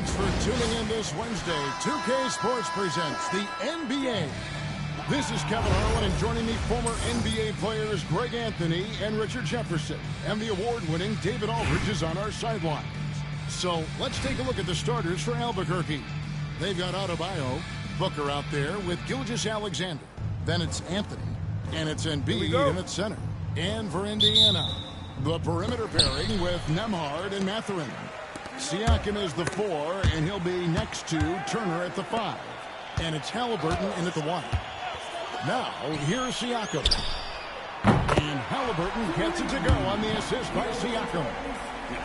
Thanks for tuning in this Wednesday. 2K Sports presents the NBA. This is Kevin Harlan, and joining me, former NBA players Greg Anthony and Richard Jefferson. And the award-winning David Aldridge is on our sidelines. So let's take a look at the starters for Albuquerque. They've got Adebayo, Booker out there with Gilgeous-Alexander. Then it's Anthony, and it's Embiid in at center. And for Indiana, the perimeter pairing with Nembhard and Mathurin. Siakam is the 4, and he'll be next to Turner at the 5. And it's Halliburton in at the 1. Now, here's Siakam. And Halliburton gets it to go on the assist by Siakam.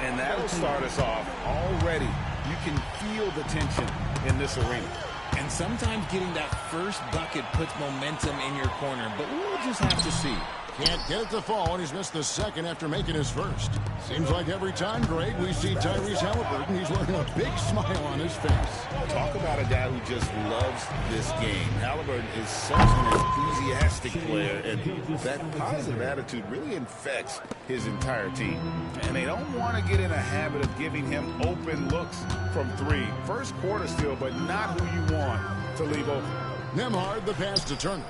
And that'll start us off already. You can feel the tension in this arena. And sometimes getting that first bucket puts momentum in your corner, but we'll just have to see. Can't get it to fall, and he's missed the second after making his first. Seems like every time, Greg, we see Tyrese Halliburton, he's wearing a big smile on his face. Talk about a guy who just loves this game. Halliburton is such an enthusiastic player, and that positive attitude really infects his entire team. And they don't want to get in a habit of giving him open looks from 3. First quarter still, but not who you want to leave open. Nembhard, the pass to Turner.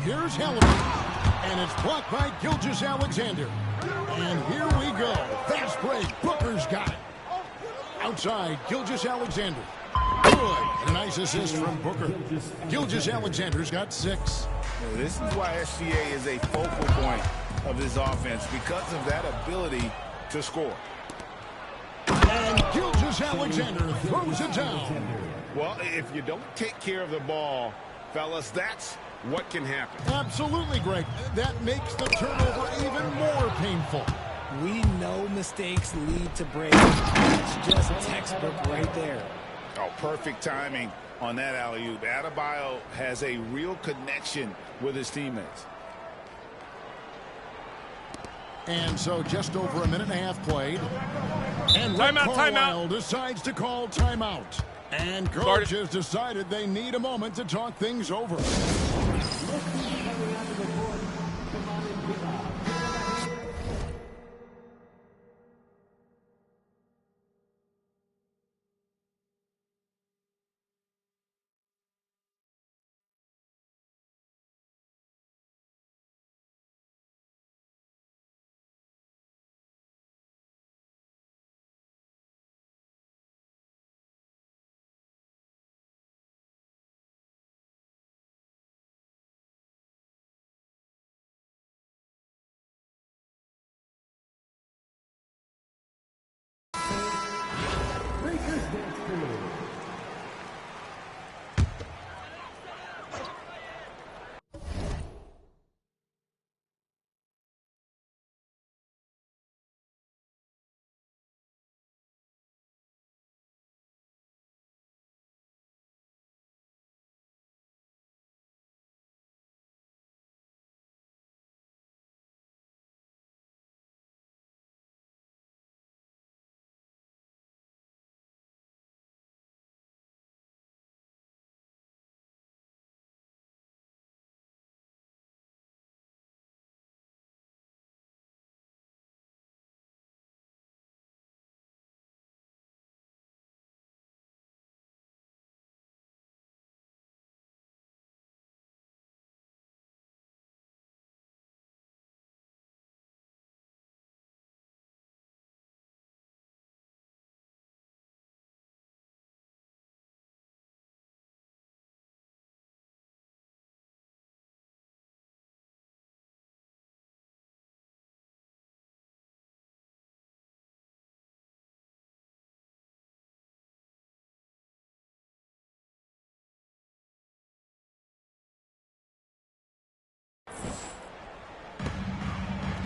Here's Halliburton. And it's blocked by Gilgeous-Alexander. And here we go. Fast break. Booker's got it. Outside, Gilgeous-Alexander. Good. A nice assist from Booker. Gilgeous-Alexander's got 6. This is why SGA is a focal point of this offense, because of that ability to score. And Gilgeous-Alexander throws it down. Well, if you don't take care of the ball, fellas, that's what can happen. Absolutely, Greg. That makes the turnover even more painful. We know mistakes lead to breaks. It's just textbook right there. Oh, perfect timing on that alley-oop. Adebayo has a real connection with his teammates. And so just over a minute and a half played. And Carlisle decides to call timeout. And coach has decided they need a moment to talk things over.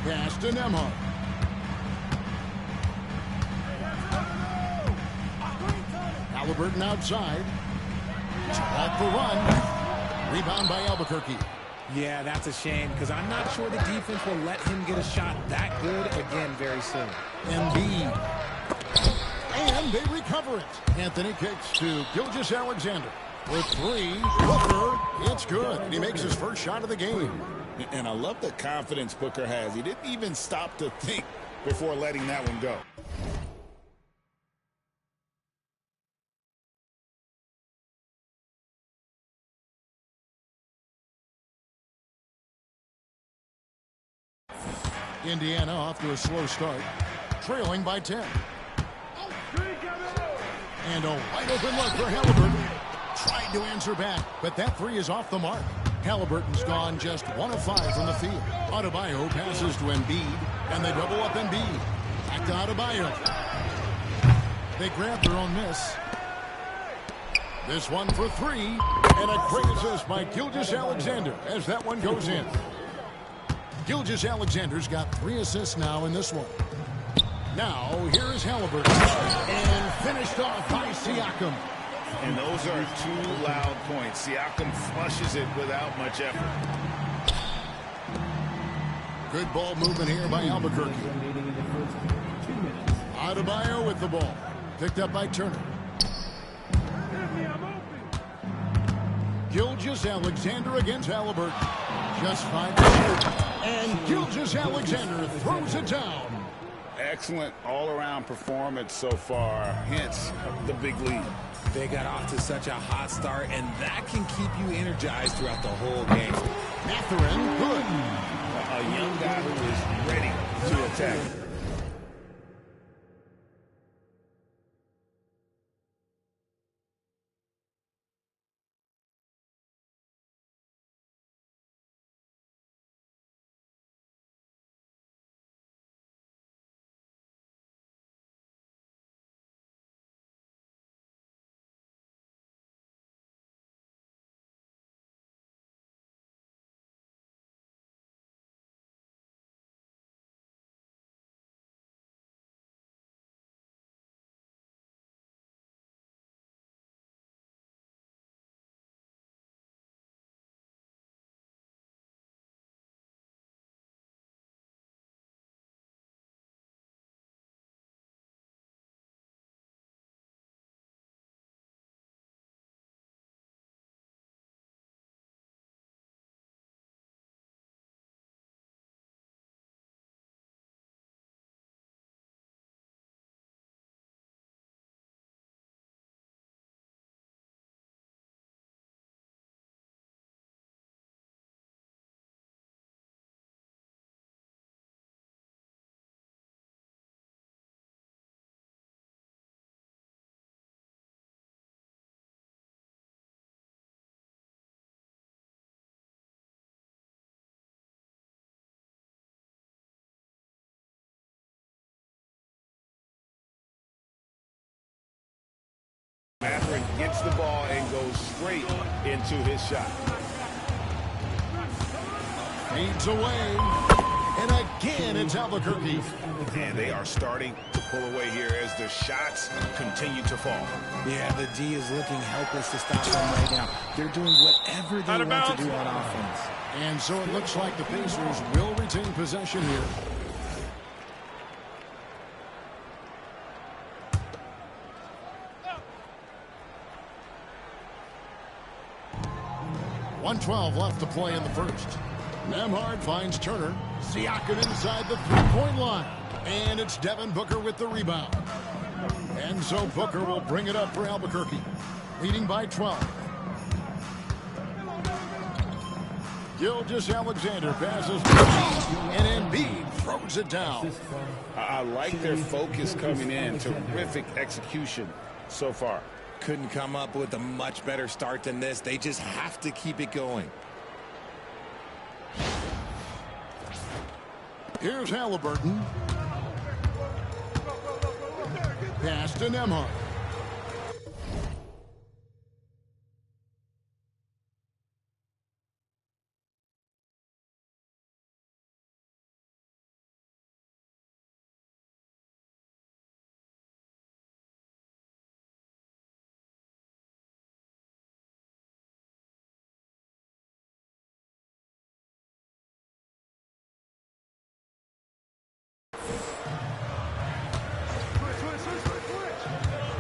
Pass to Nembhard. Halliburton outside. Off the run. Rebound by Albuquerque. Yeah, that's a shame, because I'm not sure the defense will let him get a shot that good again very soon. Embiid. And they recover it. Anthony kicks to Gilgeous-Alexander. For 3, Booker, it's good. And he makes his first shot of the game. And I love the confidence Booker has. He didn't even stop to think before letting that one go. Indiana off to a slow start, trailing by 10. And a wide open look for Halliburton. Tried to answer back, but that three is off the mark. Halliburton's gone just 1 of 5 from the field. Adebayo passes to Embiid, and they double up Embiid. Back to Adebayo. They grab their own miss. This one for 3, and a great assist by Gilgeous-Alexander as that one goes in. Gilgeous-Alexander's got 3 assists now in this one. Now, here is Halliburton, and finished off by Siakam. And those are 2 loud points. Siakam flushes it without much effort. Good ball movement here by Albuquerque. Adebayo with the ball. Picked up by Turner. Gilgeous-Alexander against Halliburton. Just 5 to shoot. And Gilgeous-Alexander throws it down. Excellent all-around performance so far. Hence the big lead. They got off to such a hot start, and that can keep you energized throughout the whole game. Mathurin, good. A young guy who is ready to attack. Mathurin gets the ball and goes straight into his shot. Fades away. And again, it's Albuquerque. And they are starting to pull away here as the shots continue to fall. Yeah, the D is looking helpless to stop them right now. They're doing whatever they want to do on offense. And so it looks like the Pacers will retain possession here. .112 left to play in the first. Nembhard finds Turner. Siakam inside the three-point line. And it's Devin Booker with the rebound. And so Booker will bring it up for Albuquerque. Leading by 12. Gilgeous-Alexander passes to Embiid, and Embiid throws it down. I like their focus coming in. Terrific execution so far. Couldn't come up with a much better start than this. They just have to keep it going. Here's Halliburton. Pass to Nembhard.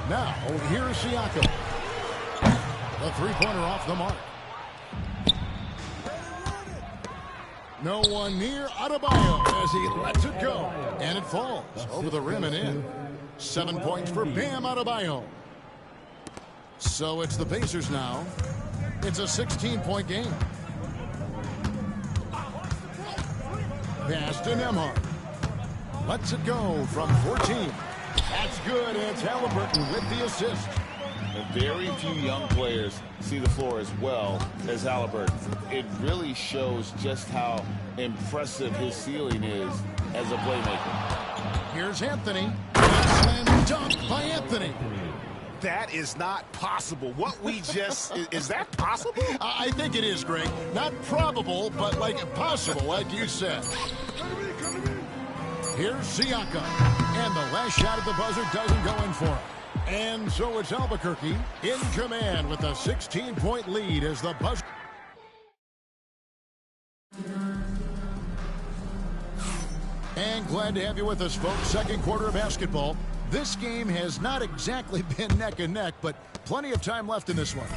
Now, here's Siakam. The three-pointer off the mark. No one near Adebayo as he lets it go. And it falls over the rim and in. 7 points for Bam Adebayo. So it's the Pacers now. It's a 16-point game. Pass to Nembhard. Lets it go from 14. That's good, and it's Halliburton with the assist. Very few young players see the floor as well as Halliburton. It really shows just how impressive his ceiling is as a playmaker. Here's Anthony. Slam dunk by Anthony. That is not possible. What we just... is that possible? I think it is, Greg. Not probable, but like possible, like you said. Here's Siakam. And the last shot at the buzzer doesn't go in for him. And so it's Albuquerque in command with a 16-point lead as the buzzer. And glad to have you with us, folks. Second quarter of basketball. This game has not exactly been neck and neck, but plenty of time left in this one.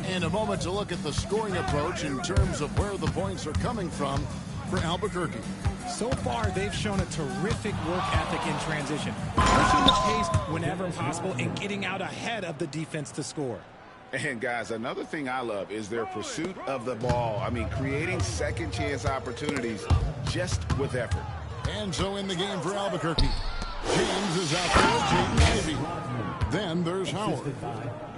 And a moment to look at the scoring approach in terms of where the points are coming from for Albuquerque. So far, they've shown a terrific work ethic in transition, pushing the pace whenever possible and getting out ahead of the defense to score. And, guys, another thing I love is their pursuit of the ball. I mean, creating second-chance opportunities just with effort. And so in the game for Albuquerque, James is out there. James Ivey. Then there's Howard.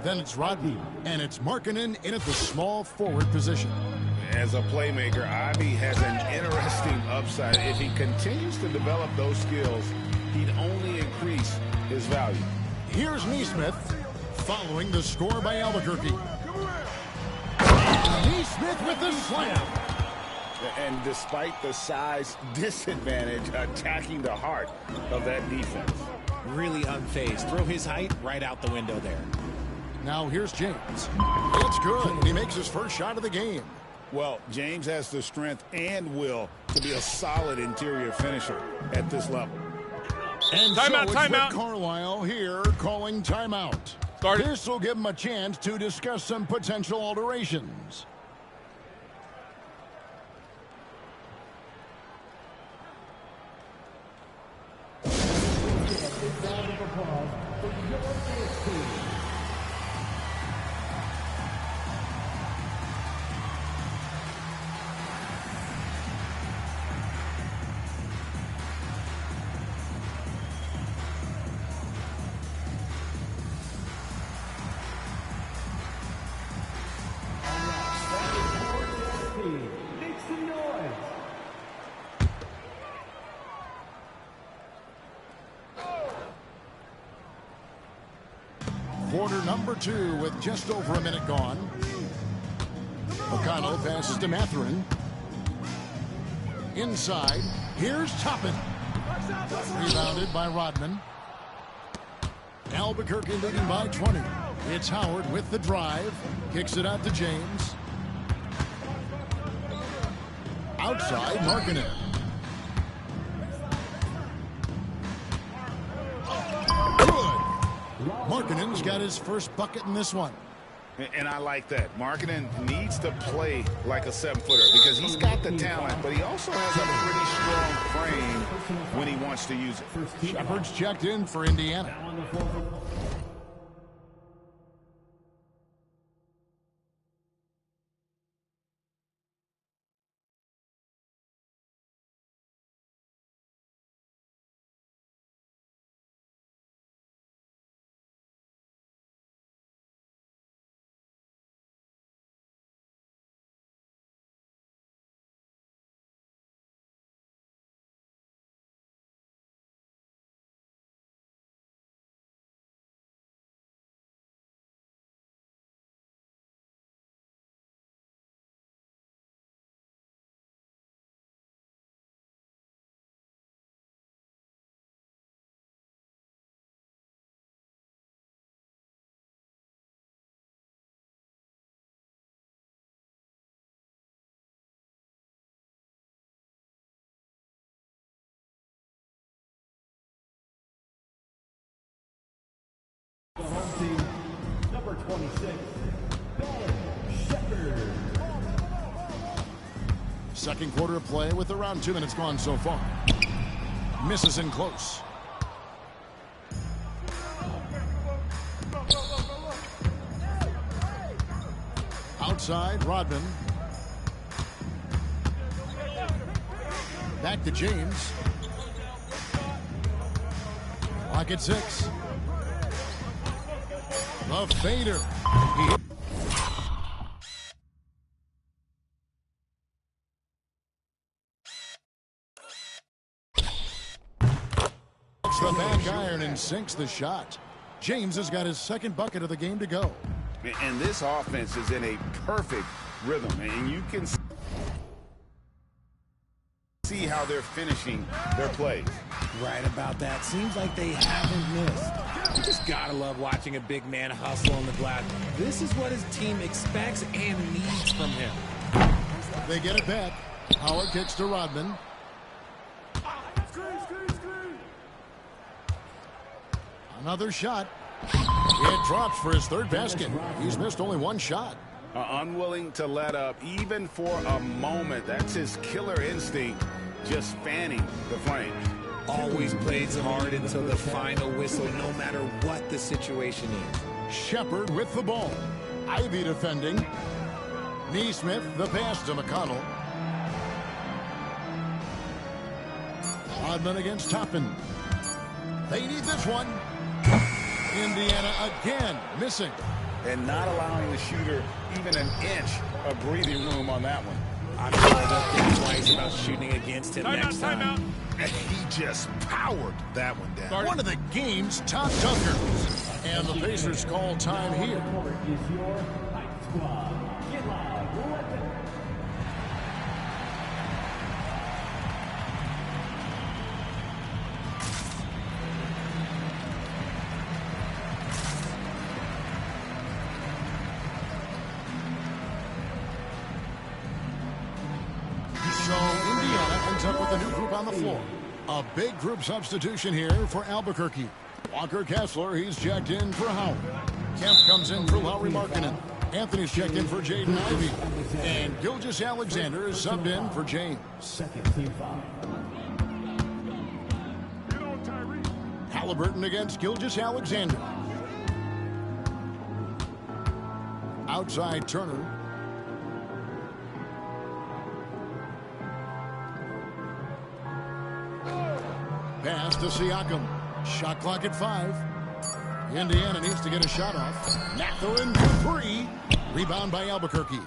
Then it's Rodney. And it's Markkanen in at the small forward position. As a playmaker, Ivey has an interesting upside. If he continues to develop those skills, he'd only increase his value. Here's Nesmith following the score by Albuquerque. Nesmith with the slam. And despite the size disadvantage, attacking the heart of that defense. Really unfazed. Throw his height right out the window there. Now here's James. It's good. He makes his first shot of the game. Well, James has the strength and will to be a solid interior finisher at this level. And timeout. Carlisle here calling timeout. This will give him a chance to discuss some potential alterations. Quarter number 2 with just over a minute gone. O'Connell passes to Mathurin. Inside, here's Toppin. Rebounded by Rodman. Albuquerque leading by 20. It's Howard with the drive. Kicks it out to James. Outside, Markkanen. Markkanen's got his first bucket in this one. And I like that. Markkanen needs to play like a 7-footer because he's got the talent, but he also has a pretty strong frame when he wants to use it. Shepard's checked in for Indiana. Number 26, Shepard. Second quarter of play with around 2 minutes gone so far. Misses in close. Outside, Rodman. Back to James. Clock at 6. The fader. The back iron and sinks the shot. James has got his second bucket of the game to go. And this offense is in a perfect rhythm, and you can see how they're finishing their plays. Right about that. Seems like they haven't missed. You just gotta love watching a big man hustle on the glass. This is what his team expects and needs from him. They get it back. Howard kicks to Rodman. Another shot. It drops for his third basket. He's missed only one shot. Unwilling to let up even for a moment. That's his killer instinct, just fanning the flames. Always plays hard until the final whistle, no matter what the situation is. Shepard with the ball. Ivy defending. Neesmith, the pass to McConnell. Rodman against Toppin. They need this one. Indiana again missing. And not allowing the shooter even an inch of breathing room on that one. I'm glad to think twice about shooting against him next time. He just powered that one down. One of the game's top dunkers. And the Pacers call time here. Is your Hype Squad. Get live. Let them. So Indiana ends up with a new group on the floor. A big group substitution here for Albuquerque. Walker Kessler, he's checked in for Howard. Kemp comes in for Lauri Markkanen. Anthony's checked in for Jaden Ivey. And Gilgeous-Alexander is subbed in for James. Second team foul. Halliburton against Gilgeous-Alexander. Outside Turner. Pass to Siakam. Shot clock at 5. Indiana needs to get a shot off. Nather in for 3. Rebound by Albuquerque.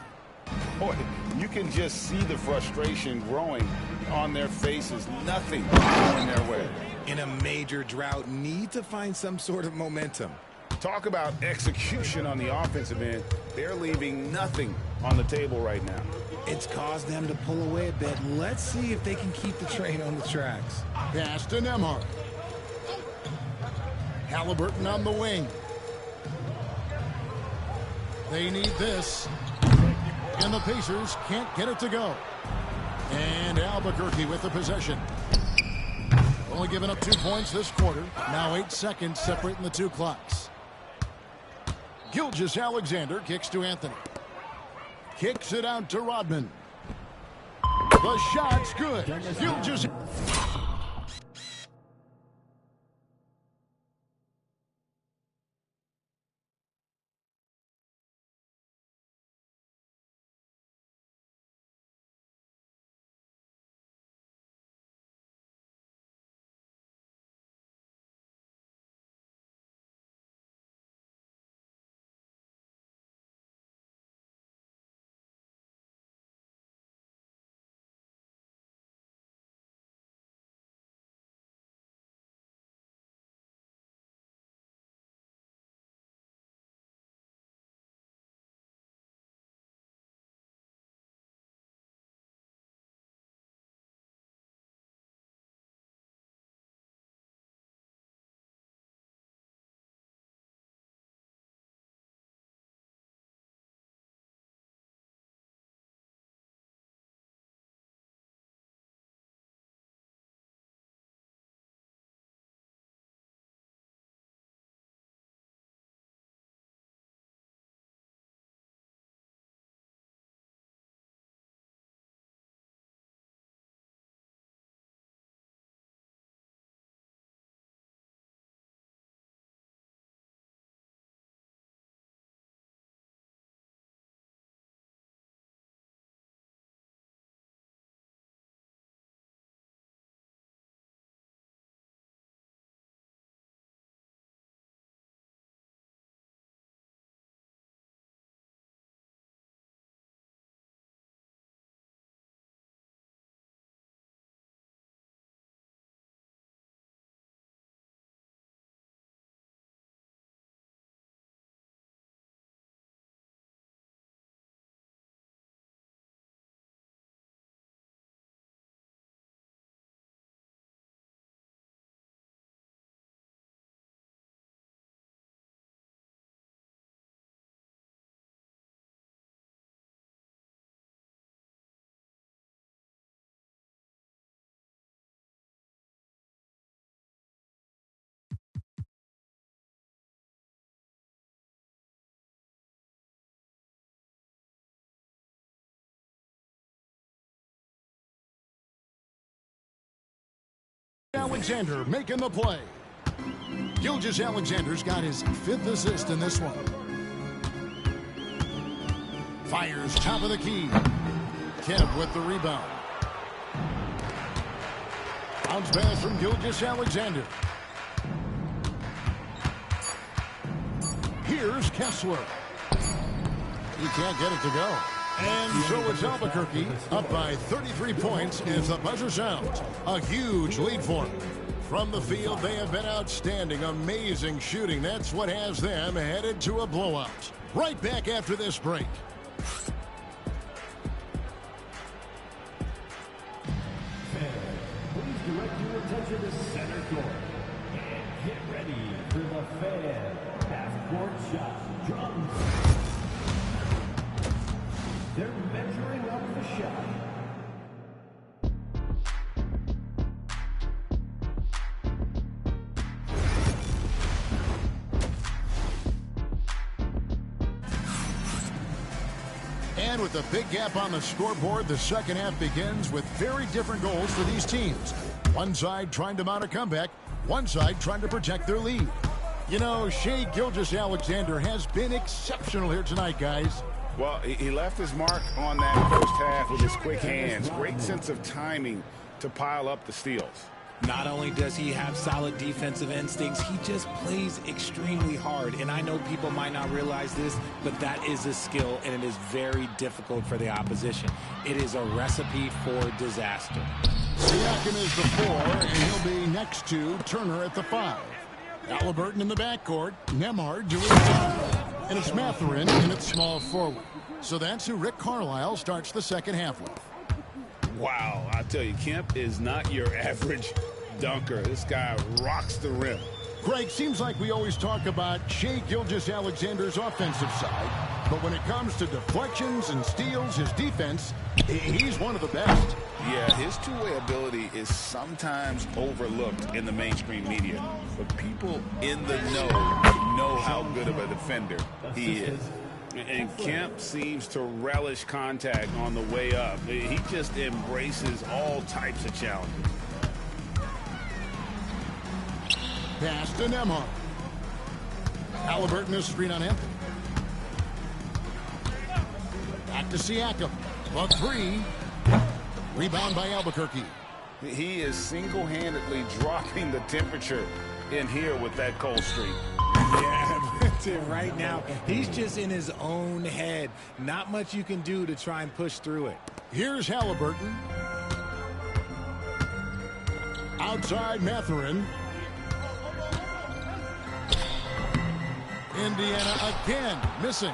Boy, you can just see the frustration growing on their faces. Nothing going their way. In a major drought, need to find some sort of momentum. Talk about execution on the offensive end. They're leaving nothing on the table right now. It's caused them to pull away a bit. Let's see if they can keep the train on the tracks. Pass to Nembhard. Halliburton on the wing. They need this. And the Pacers can't get it to go. And Albuquerque with the possession. Only giving up 2 points this quarter. Now 8 seconds separating the two clocks. Gilgeous-Alexander kicks to Anthony. Kicks it out to Rodman. The shot's good. Gilgeous. Alexander making the play. Gilgeous-Alexander's got his 5th assist in this one. Fires top of the key. Kemp with the rebound. Bounce pass from Gilgeous-Alexander. Here's Kessler. He can't get it to go. And so it's Albuquerque up by 33 points as the buzzer sounds. A huge lead for them. From the field, they have been outstanding. Amazing shooting. That's what has them headed to a blowout. Right back after this break. Please direct your attention to center court. And get ready for the fan half-court shot drums. They're measuring up the shot. And with a big gap on the scoreboard, the second half begins with very different goals for these teams. One side trying to mount a comeback, one side trying to protect their lead. You know, Shai Gilgeous-Alexander has been exceptional here tonight, guys. Well, he left his mark on that first half with his quick hands. Great sense of timing to pile up the steals. Not only does he have solid defensive instincts, he just plays extremely hard. And I know people might not realize this, but that is a skill, and it is very difficult for the opposition. It is a recipe for disaster. Siakam is the 4, and he'll be next to Turner at the 5. Halliburton in the backcourt, Nembhard doing the and it's Mathurin in its small forward. So that's who Rick Carlisle starts the second half with. Wow, I tell you, Kemp is not your average dunker. This guy rocks the rim. Greg, seems like we always talk about Shai Gilgeous-Alexander's offensive side, but when it comes to deflections and steals, his defense, he's one of the best. Yeah, his two-way ability is sometimes overlooked in the mainstream media, but people in the know how good of a defender he is. And Kemp seems to relish contact on the way up. He just embraces all types of challenges. Pass to Nembhard. Halliburton is screen on him. Back to Siakam. A 3. Rebound by Albuquerque. He is single-handedly dropping the temperature in here with that cold streak. Yeah, that's it right now. He's just in his own head. Not much you can do to try and push through it. Here's Halliburton. Outside Mathurin. Indiana again missing.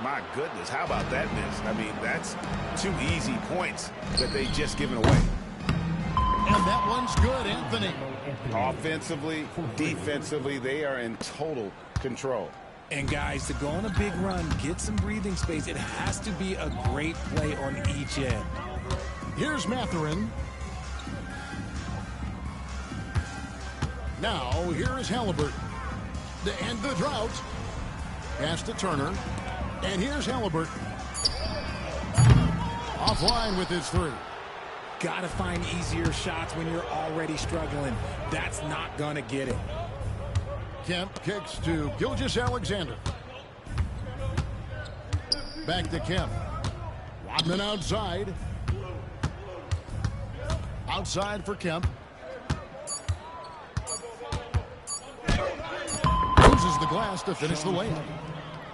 My goodness, how about that miss? I mean, that's 2 easy points that they just given away. And that one's good, Anthony. Offensively, defensively, they are in total control. And guys, to go on a big run, get some breathing space, it has to be a great play on each end. Here's Mathurin. Now, here is Halliburton. To end the drought. Pass to Turner. And here's Halliburton. Offline with his 3. Gotta find easier shots when you're already struggling. That's not gonna get it. Kemp kicks to Gilgeous-Alexander. Back to Kemp. Rodman outside. Outside for Kemp. Uses the glass to finish the layup.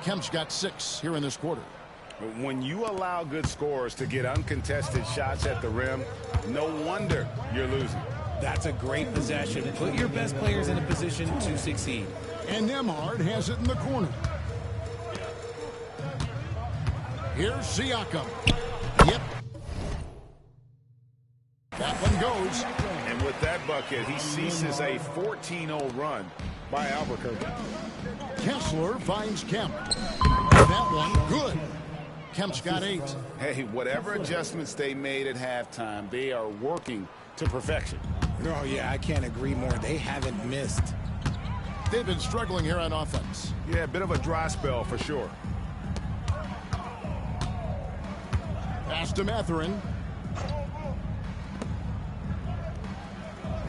Kemp's got 6 here in this quarter. When you allow good scorers to get uncontested shots at the rim, no wonder you're losing. That's a great possession. Put your best players in a position to succeed. And Nembhard has it in the corner. Here's Siakam. Yep. That one goes. And with that bucket, he ceases a 14-0 run by Albuquerque. Kessler finds Kemp. That one good. Kemp's got 8. Hey, whatever adjustments they made at halftime, they are working to perfection. Oh, yeah, I can't agree more. They haven't missed. They've been struggling here on offense. Yeah, a bit of a dry spell for sure. Pass to Mathurin.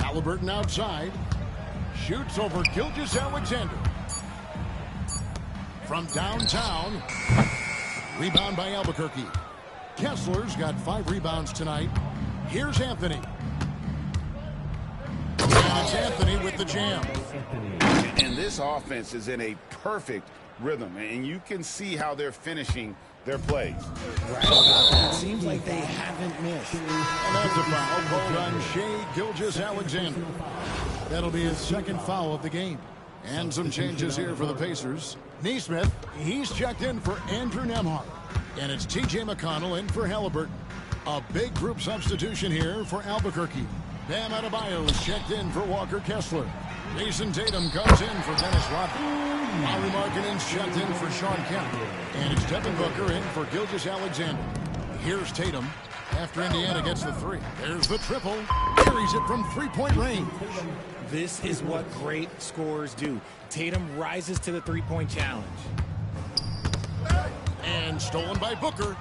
Halliburton outside. Shoots over Gilgeous-Alexander. From downtown. Rebound by Albuquerque. Kessler's got 5 rebounds tonight. Here's Anthony. And it's Anthony with the jam. And this offense is in a perfect rhythm, and you can see how they're finishing their plays. Right about that. Seems like they haven't missed. And that's a foul called on Shai Gilgeous-Alexander. That'll be his second foul of the game. And some changes here for the Pacers. Neesmith, he's checked in for Andrew Nembhard. And it's T.J. McConnell in for Halliburton. A big group substitution here for Albuquerque. Bam Adebayo is checked in for Walker Kessler. Jason Tatum comes in for Dennis Rodman. Lauri Markkanen's checked in for Sean Kemp. And it's Devin Booker in for Gilgeous-Alexander. Here's Tatum after Indiana gets the 3. There's the triple. Carries it from 3-point range. This is what great scorers do. Tatum rises to the 3-point challenge. And stolen by Booker.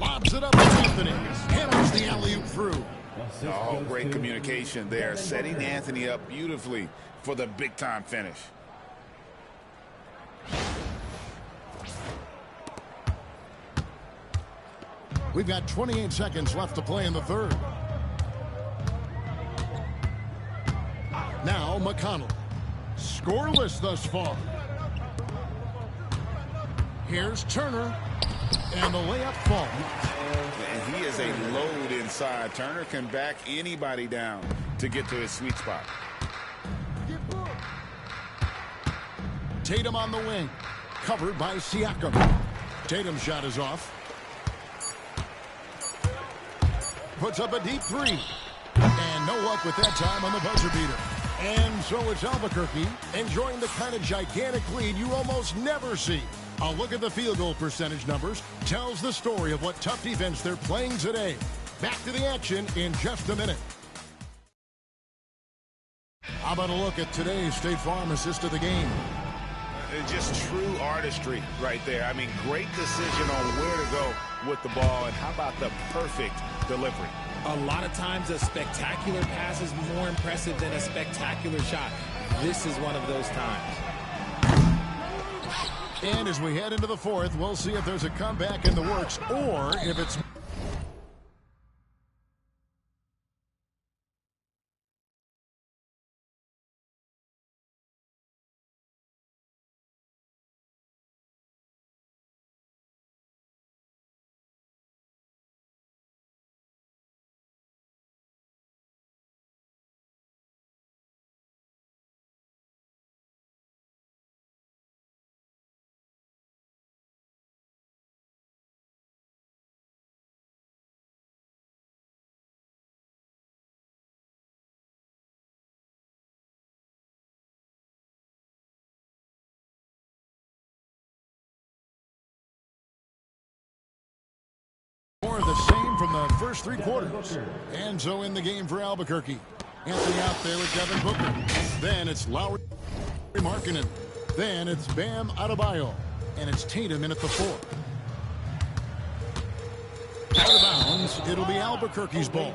Lobs it up to Anthony. Hammers the alley-oop through. Oh, great communication there. Setting Anthony up beautifully for the big-time finish. We've got 28 seconds left to play in the third. Now McConnell. Scoreless thus far. Here's Turner. And the layup falls. And he is a load inside. Turner can back anybody down to get to his sweet spot. Tatum on the wing. Covered by Siakam. Tatum's shot is off. Puts up a deep 3. And no luck with that time on the buzzer beater. And so it's Albuquerque enjoying the kind of gigantic lead you almost never see. A look at the field goal percentage numbers tells the story of what tough defense they're playing today. Back to the action in just a minute. How about a look at today's State Farm assist of the game? Just true artistry right there. I mean, great decision on where to go with the ball, and how about the perfect delivery? A lot of times a spectacular pass is more impressive than a spectacular shot. This is one of those times. And as we head into the fourth, we'll see if there's a comeback in the works or if it's... More of the same from the first 3 quarters. And so in the game for Albuquerque. Anthony out there with Devin Booker. Then it's Lauri Markkanen. Then it's Bam Adebayo. And it's Tatum in at the 4. Out of bounds, it'll be Albuquerque's ball.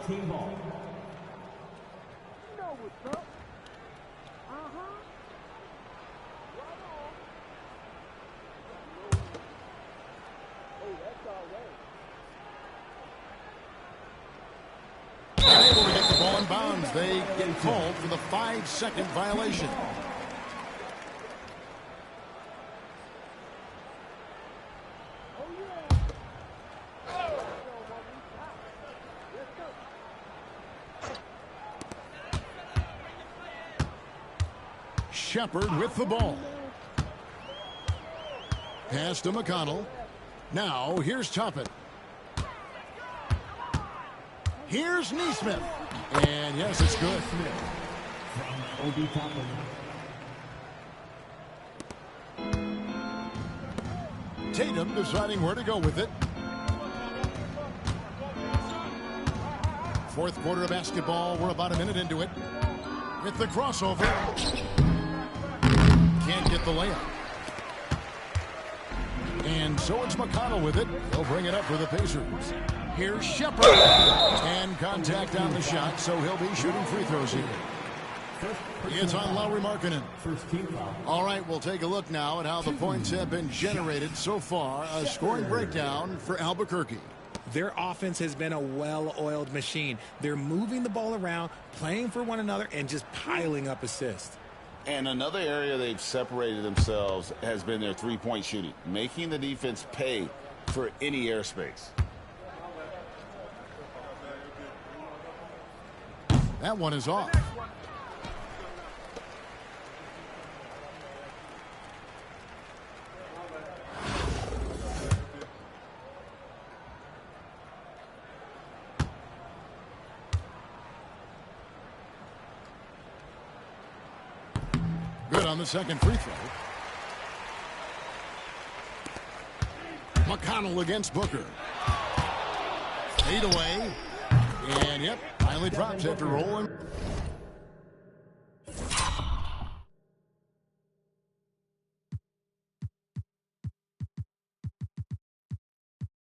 Unable to get the ball in bounds. They get called for the 5-second violation. Shepard with the ball. Pass to McConnell. Now here's Toppin. Here's Neesmith. And yes, it's good. Tatum deciding where to go with it. Fourth quarter of basketball. We're about a minute into it. With the crossover. Can't get the layup. And so it's McConnell with it. He'll bring it up for the Pacers. Here's Shepard. And contact on the shot, so he'll be shooting free throws here. It's on Lauri Markkanen. First team foul. All right, we'll take a look now at how the points have been generated so far. A scoring breakdown for Albuquerque. Their offense has been a well-oiled machine. They're moving the ball around, playing for one another, and just piling up assists. And another area they've separated themselves has been their three-point shooting, making the defense pay for any airspace. That one is off. Good on the second free throw. McConnell against Booker. Fade away. And, yep, finally drops after rolling.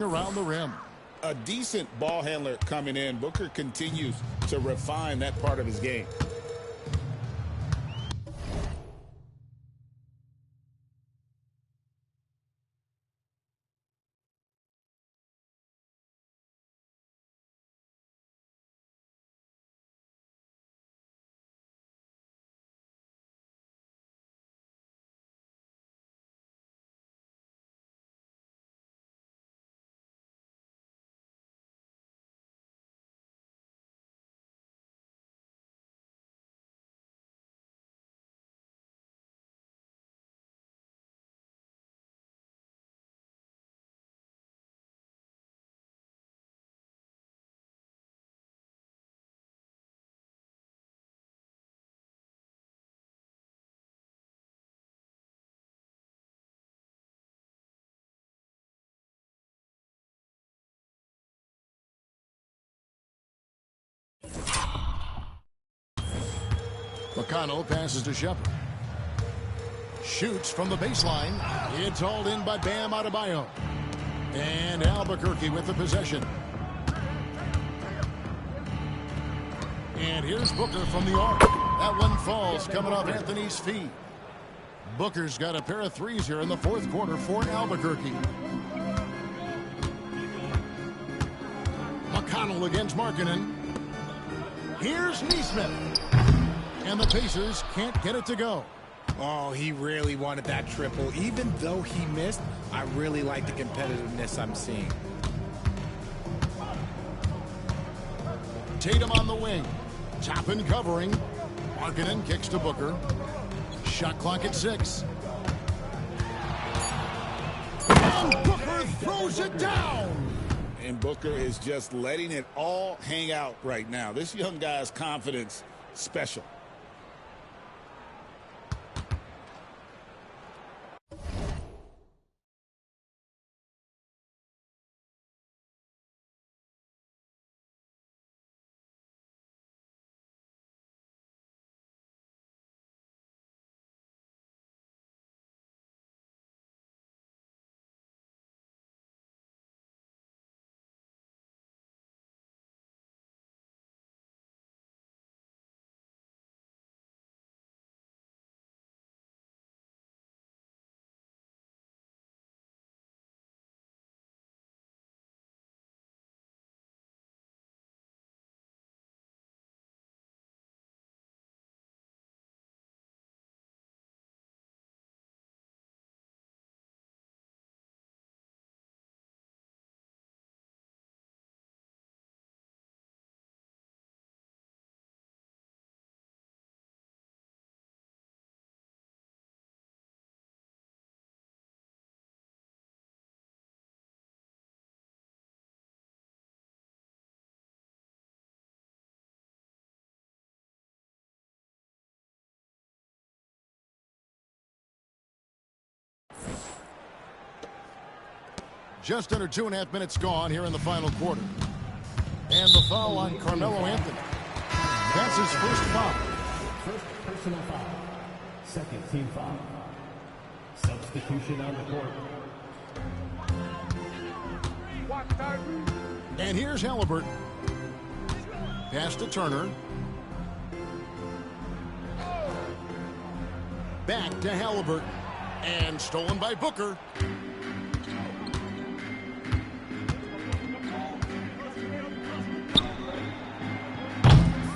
Around the rim. A decent ball handler coming in. Booker continues to refine that part of his game. McConnell passes to Shepard. Shoots from the baseline. It's hauled in by Bam Adebayo. And Albuquerque with the possession. And here's Booker from the arc. That one falls coming off Anthony's feet. Booker's got a pair of threes here in the fourth quarter for Albuquerque. McConnell against Markkanen. Here's Neesmith. And the Pacers can't get it to go. Oh, he really wanted that triple. Even though he missed, I really like the competitiveness I'm seeing. Tatum on the wing. Toppin covering. Markkanen kicks to Booker. Shot clock at 6. And Booker throws it down. And Booker is just letting it all hang out right now. This young guy's confidence, special. Just under 2.5 minutes gone here in the final quarter. And the foul on Carmelo Anthony. That's his first foul. First personal foul. Second team foul. Substitution on the court. And here's Halliburton. Pass to Turner. Back to Halliburton. And stolen by Booker.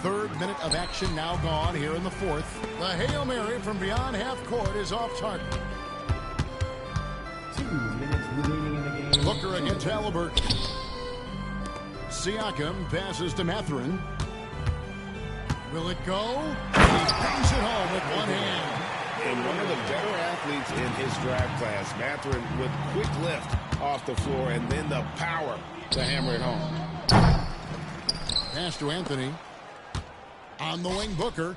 Third minute of action now gone here in the fourth. The Hail Mary from beyond half court is off target. 2 minutes remaining in the game. Booker against Halliburton. Siakam passes to Mathurin. Will it go? He brings it home with one hand. And one of the better athletes in his draft class, Mathurin, with quick lift off the floor and then the power to hammer it home. Pass to Anthony. On the wing, Booker.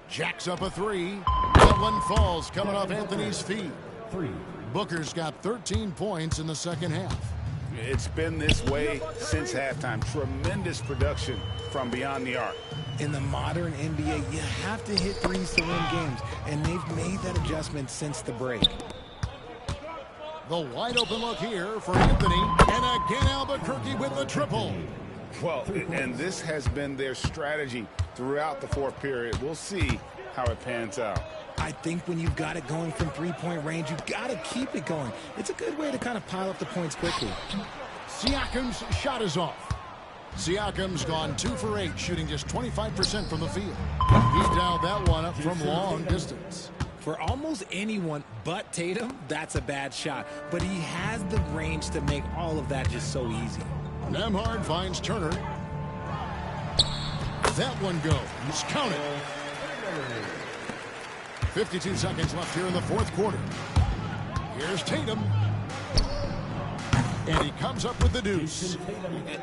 Jacks up a three. That one falls coming off Anthony's feet. 3. Booker's got 13 points in the second half. It's been this way since halftime. Tremendous production from beyond the arc. In the modern NBA, you have to hit threes to win games, and they've made that adjustment since the break. The wide open look here for Anthony. And again, Albuquerque with the triple. Well, and this has been their strategy throughout the fourth period. We'll see how it pans out. I think when you've got it going from three-point range, you've got to keep it going. It's a good way to kind of pile up the points quickly. Siakam's shot is off. Siakam's gone 2 for 8, shooting just 25% from the field. He dialed that one up from long distance. For almost anyone but Tatum, that's a bad shot. But he has the range to make all of that just so easy. Nembhard finds Turner. That one goes. Count it. 52 seconds left here in the fourth quarter. Here's Tatum. And he comes up with the deuce.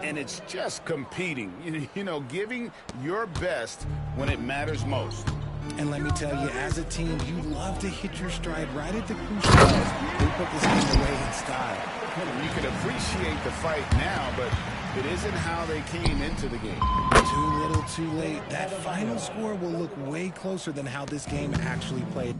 And it's just competing, you know, giving your best when it matters most. And let me tell you, as a team, you love to hit your stride right at the crucial moments. They put this game away in style. You can appreciate the fight now, but it isn't how they came into the game. Too little, too late. That final score will look way closer than how this game actually played.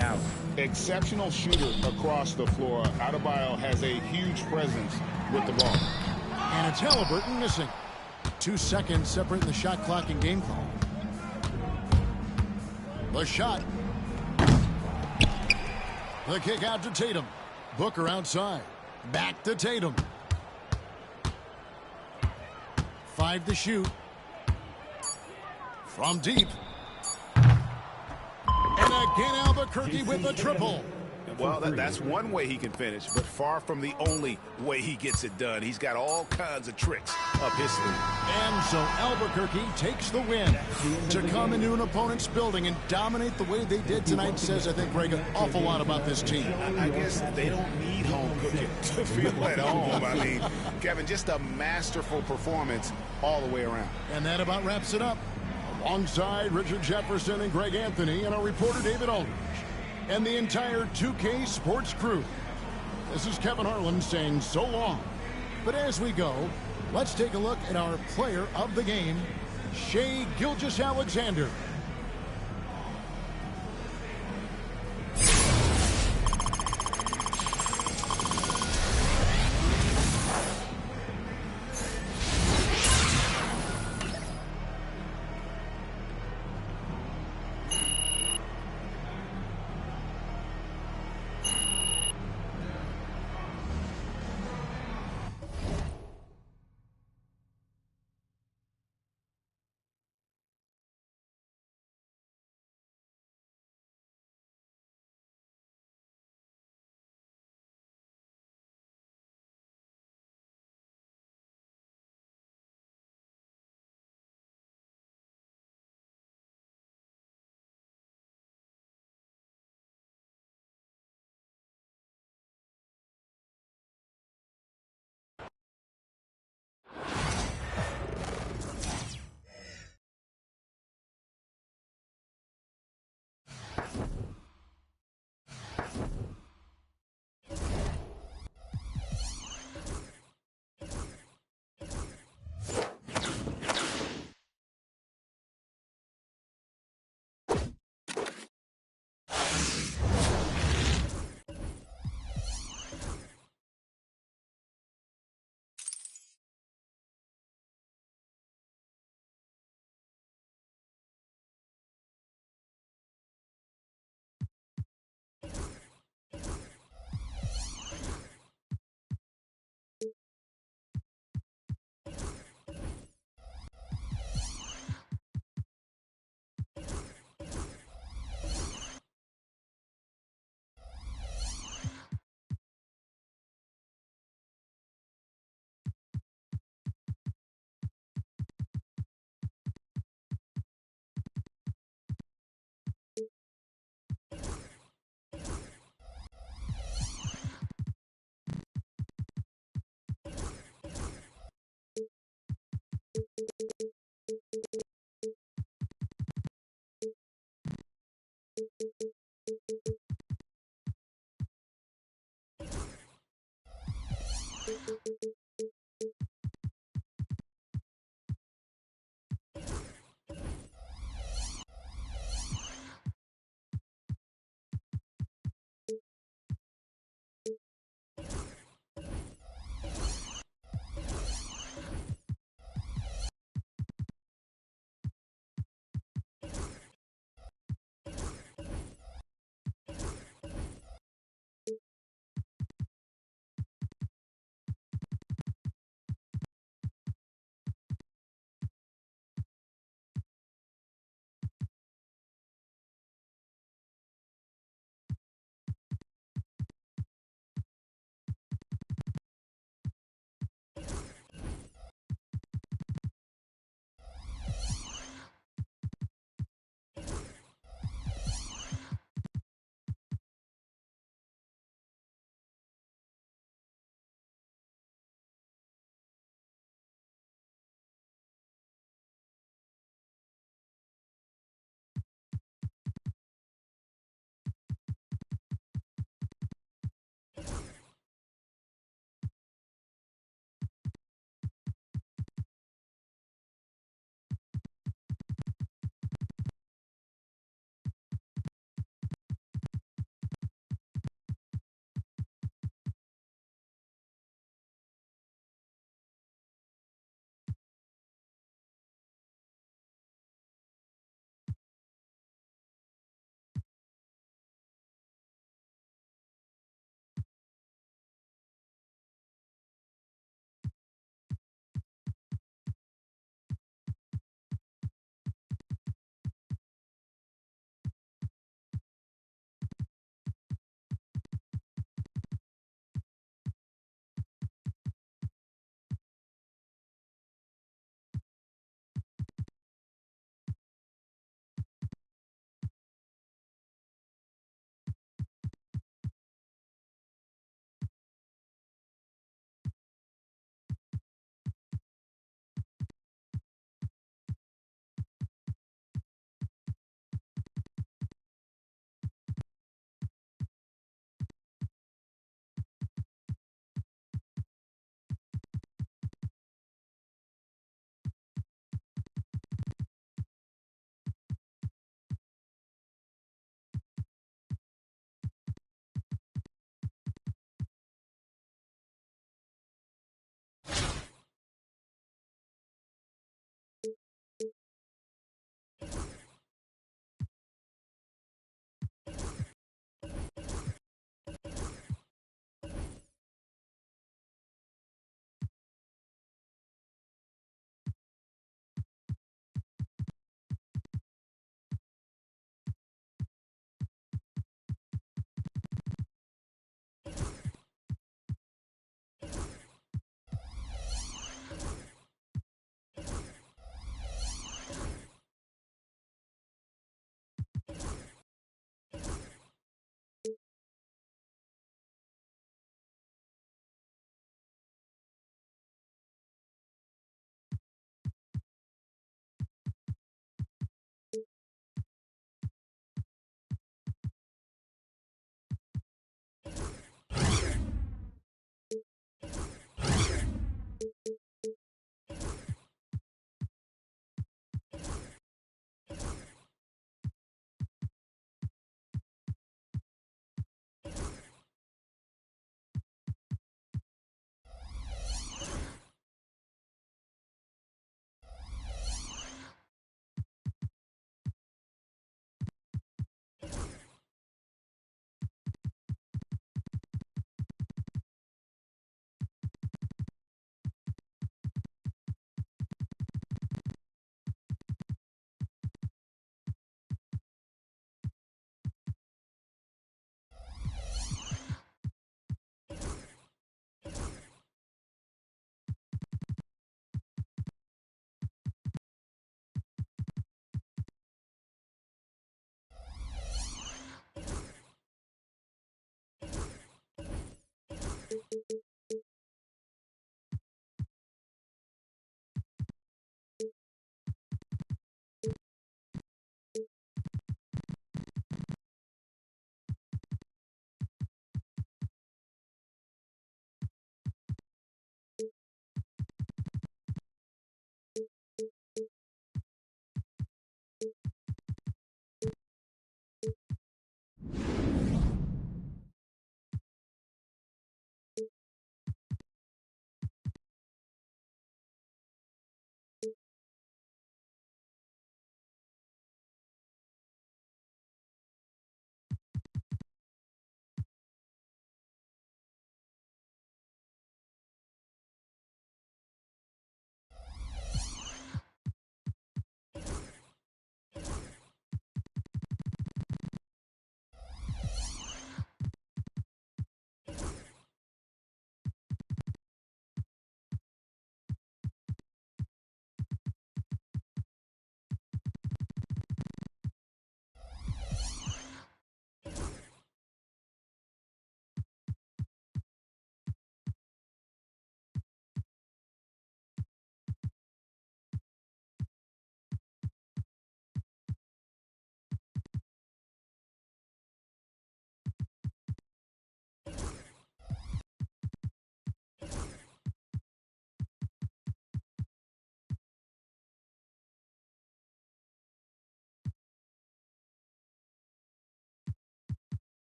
Out. Exceptional shooter across the floor. Adebayo has a huge presence with the ball. And it's Halliburton missing. 2 seconds separating the shot clock and game clock. The shot. The kick out to Tatum. Booker outside. Back to Tatum. 5 to shoot. From deep. And again, Albuquerque with a triple. Well, that's one way he can finish, but far from the only way he gets it done. He's got all kinds of tricks up his sleeve. And so Albuquerque takes the win. To come into an opponent's building and dominate the way they did tonight says, I think, Greg, an awful lot about this team. I guess they don't need home cooking to feel at home. I mean, Kevin, just a masterful performance all the way around. And that about wraps it up. Alongside Richard Jefferson and Greg Anthony and our reporter David Aldridge and the entire 2K Sports crew. This is Kevin Harlan saying so long. But as we go, let's take a look at our player of the game, Shai Gilgeous-Alexander.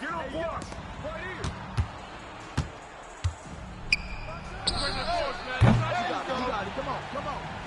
Get on board. Right here. Bring the force, man. You got it. Come on. Come on.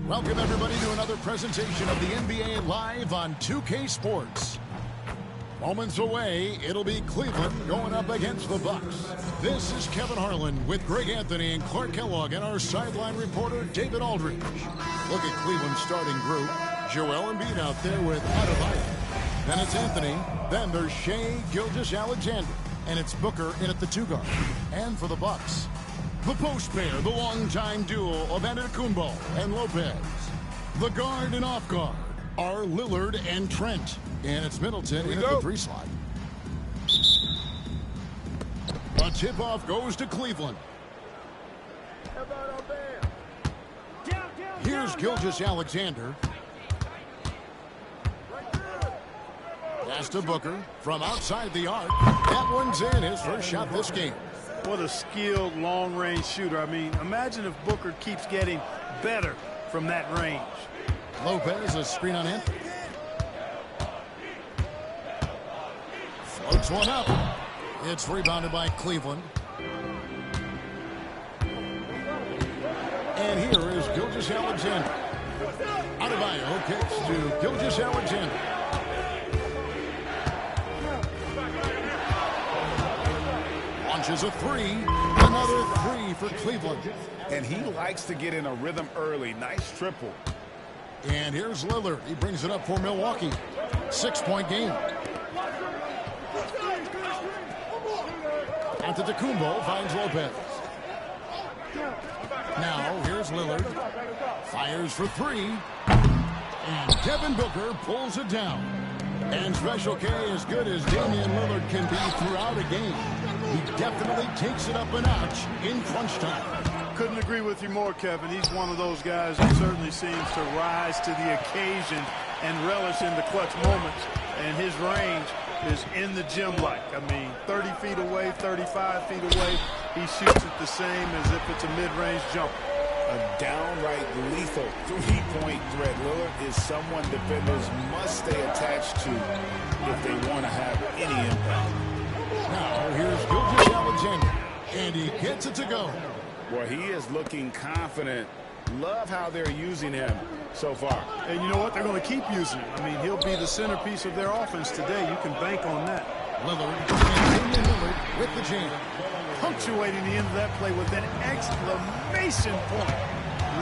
Welcome, everybody, to another presentation of the NBA Live on 2K Sports. Moments away, it'll be Cleveland going up against the Bucks. This is Kevin Harlan with Greg Anthony and Clark Kellogg and our sideline reporter, David Aldridge. Look at Cleveland's starting group. Joel Embiid out there with Adebayo. Then it's Anthony. Then there's Shea Gilgeous-Alexander. And it's Booker in at the 2 guard. And for the Bucks, the post pair, the longtime duo of Antetokounmpo and Lopez. The guard and off guard are Lillard and Trent. And it's Middleton in at the 3 slot. A tip-off goes to Cleveland. Here's Gilgeous-Alexander. Pass to Booker from outside the arc. That one's in, his first shot this game. What a skilled long-range shooter. I mean, imagine if Booker keeps getting better from that range. Lopez, a screen on Anthony. Floats one up. It's rebounded by Cleveland. And here is Gilgeous-Alexander. Adebayo kicks to Gilgeous-Alexander. Launches a 3. Another 3 for Cleveland. And he likes to get in a rhythm early. Nice triple. And here's Lillard. He brings it up for Milwaukee. 6-point game. Antetokounmpo finds Lopez. Now here's Lillard. Fires for 3. And Devin Booker pulls it down. And Special K, as good as Damian Lillard can be throughout a game, he definitely takes it up a notch in crunch time. Couldn't agree with you more, Kevin. He's one of those guys who certainly seems to rise to the occasion and relish in the clutch moments. And his range is in the gym-like. I mean, 30 feet away, 35 feet away, he shoots it the same as if it's a mid-range jumper. A downright lethal three-point threat. Lillard is someone defenders must stay attached to if they want to have any impact. Now here's Gilgeous-Alexander, and he gets it to go. Well, he is looking confident. Love how they're using him so far. And you know what? They're going to keep using him. I mean, he'll be the centerpiece of their offense today. You can bank on that. Lillard, and Damian Lillard with the jam. Punctuating the end of that play with an exclamation point.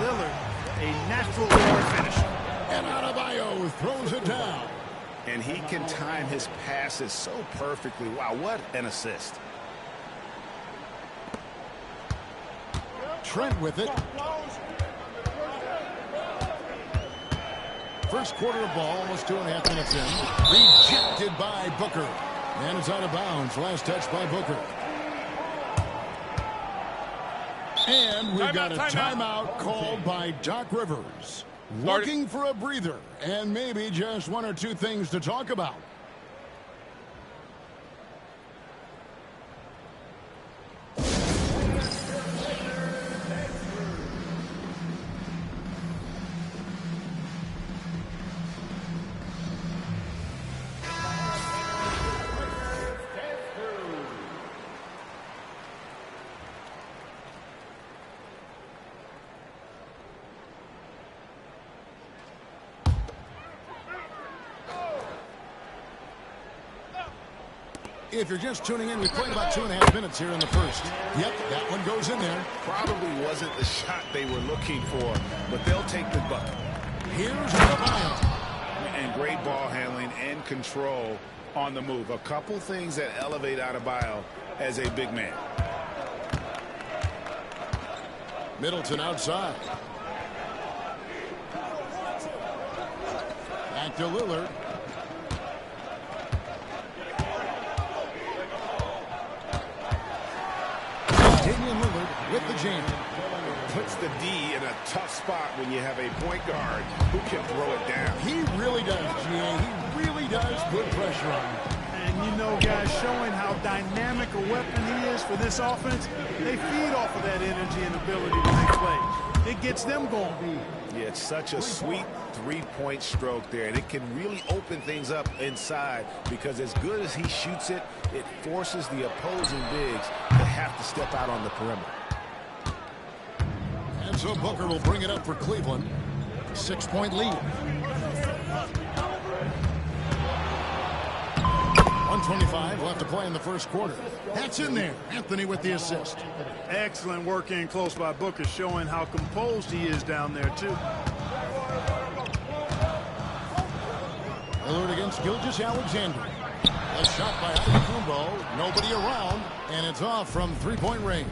Lillard, a natural born finisher. And Adebayo throws it down. And he can time his passes so perfectly. Wow, what an assist. Trent with it. First quarter of ball, almost 2.5 minutes in. Rejected by Booker. And it's out of bounds. Last touch by Booker. And we've got a timeout called by Doc Rivers. Looking for a breather and maybe just 1 or 2 things to talk about. If you're just tuning in, we played about 2.5 minutes here in the first. Yep, that one goes in there. Probably wasn't the shot they were looking for, but they'll take the bucket. Here's Adebayo. And great ball handling and control on the move. A couple things that elevate Adebayo as a big man. Middleton outside. Back to Lillard. Damian Lillard with the jam. Puts the D in a tough spot when you have a point guard who can throw it down. He really does, GA. He really does put pressure on him. And you know, guys, showing how dynamic a weapon he is for this offense, they feed off of that energy and ability to make plays. It gets them going. Yeah, it's such a sweet three-point stroke there, and it can really open things up inside because as good as he shoots it, it forces the opposing bigs to have to step out on the perimeter. And so Booker will bring it up for Cleveland. 6-point lead. 1:25 left to play in the first quarter. That's in there. Anthony with the assist. Excellent work in close by Booker, showing how composed he is down there, too. Lillard against Gilgeous-Alexander. A shot by Antetokounmpo. Nobody around, and it's off from three-point range.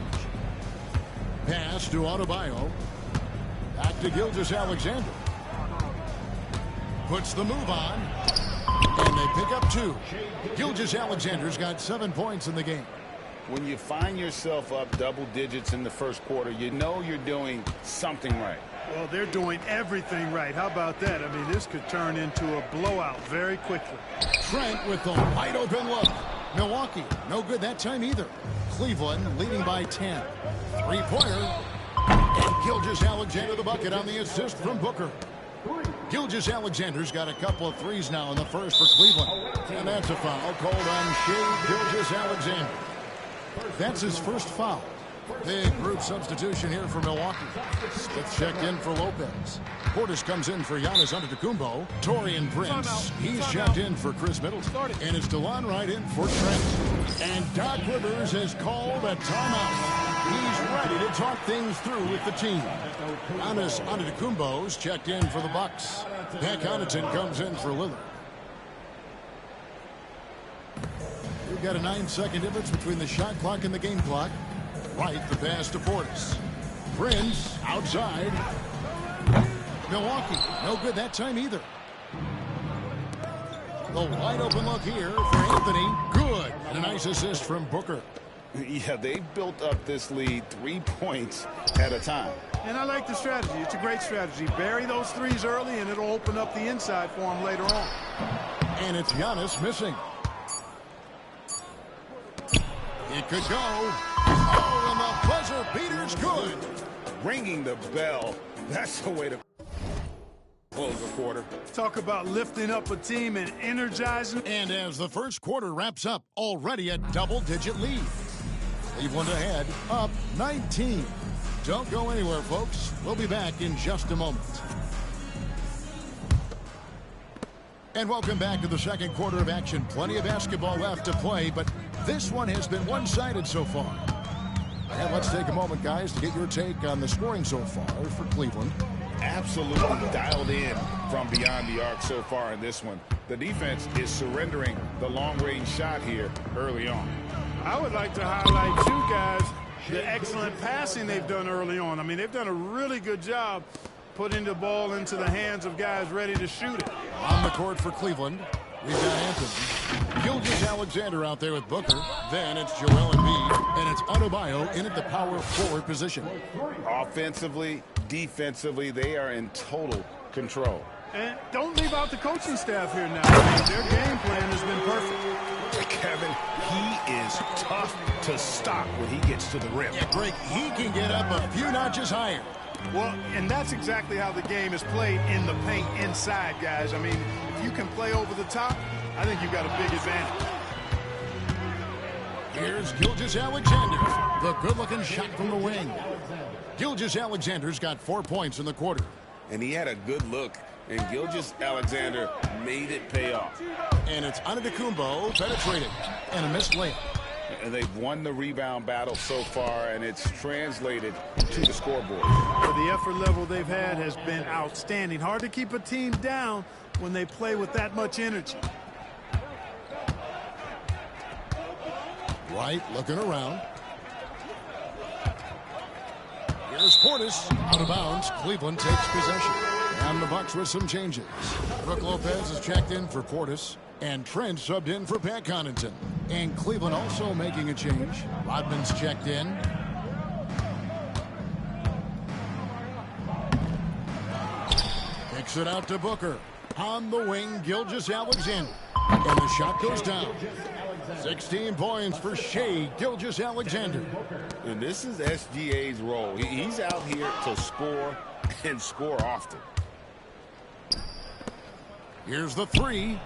Pass to Adebayo. Back to Gilgeous-Alexander. Puts the move on. And they pick up 2. Gilgeous-Alexander's got 7 points in the game. When you find yourself up double digits in the first quarter, you know you're doing something right. Well, they're doing everything right. How about that? I mean, this could turn into a blowout very quickly. Trent with the wide open look. Milwaukee, no good that time either. Cleveland leading by 10. Three-pointer. And Gilgeous-Alexander the bucket on the assist from Booker. Gilgeous-Alexander's got a couple of threes now in the first for Cleveland. And that's a foul called on Shai Gilgeous-Alexander. That's his first foul. Big group substitution here for Milwaukee. Smith checked in for Lopez. Portis comes in for Giannis Antetokounmpo. Taurean Prince, he's checked in for Chris Middleton. And it's DeLon Wright in for Trent. And Doc Rivers has called a timeout. He's ready to talk things through with the team. Giannis Antetokounmpo's checked in for the Bucks. Pat Connaughton comes in for Lillard. We've got a 9-second difference between the shot clock and the game clock. Right, the pass to Portis. Prince outside. Milwaukee, no good that time either. The wide open look here for Anthony. Good. And a nice assist from Booker. Yeah, they built up this lead 3 points at a time. And I like the strategy. It's a great strategy. Bury those threes early, and it'll open up the inside for him later on. And it's Giannis missing. It could go. Oh, and the buzzer beater's good. Ringing the bell. That's the way to close a quarter. Talk about lifting up a team and energizing. And as the first quarter wraps up, already a double-digit lead. Cleveland ahead, up 19. Don't go anywhere, folks. We'll be back in just a moment. And welcome back to the second quarter of action. Plenty of basketball left to play, but this one has been one-sided so far. And let's take a moment, guys, to get your take on the scoring so far for Cleveland. Absolutely dialed in from beyond the arc so far in this one. The defense is surrendering the long-range shot here early on. I would like to highlight you guys, the excellent passing they've done early on. I mean, they've done a really good job putting the ball into the hands of guys ready to shoot it. On the court for Cleveland, we've got Anthony. Gilgeous-Alexander out there with Booker. Then it's Joel Embiid, and it's Adebayo in at the power forward position. Offensively, defensively, they are in total control. And don't leave out the coaching staff here now. I mean, their game plan has been perfect. Kevin, he is tough to stop when he gets to the rim. Yeah, Greg, he can get up a few notches higher. Well, and that's exactly how the game is played in the paint inside, guys. I mean, if you can play over the top, I think you've got a big advantage. Here's Gilgeous-Alexander. The good-looking shot from the wing. Gilgeous-Alexander's got 4 points in the quarter. And he had a good look, and Gilgeous-Alexander made it pay off. And it's Antetokounmpo penetrating, and a missed layup. And they've won the rebound battle so far, and it's translated to the scoreboard. The effort level they've had has been outstanding. Hard to keep a team down when they play with that much energy. Wright looking around. Here's Portis out of bounds. Cleveland takes possession. And the Bucks with some changes. Brook Lopez is checked in for Portis. And Trent subbed in for Pat Connaughton. And Cleveland also making a change. Rodman's checked in. Kicks it out to Booker. On the wing, Gilgeous-Alexander. And the shot goes down. 16 points for Shai Gilgeous-Alexander. And this is SGA's role. He's out here to score and score often. Here's the three.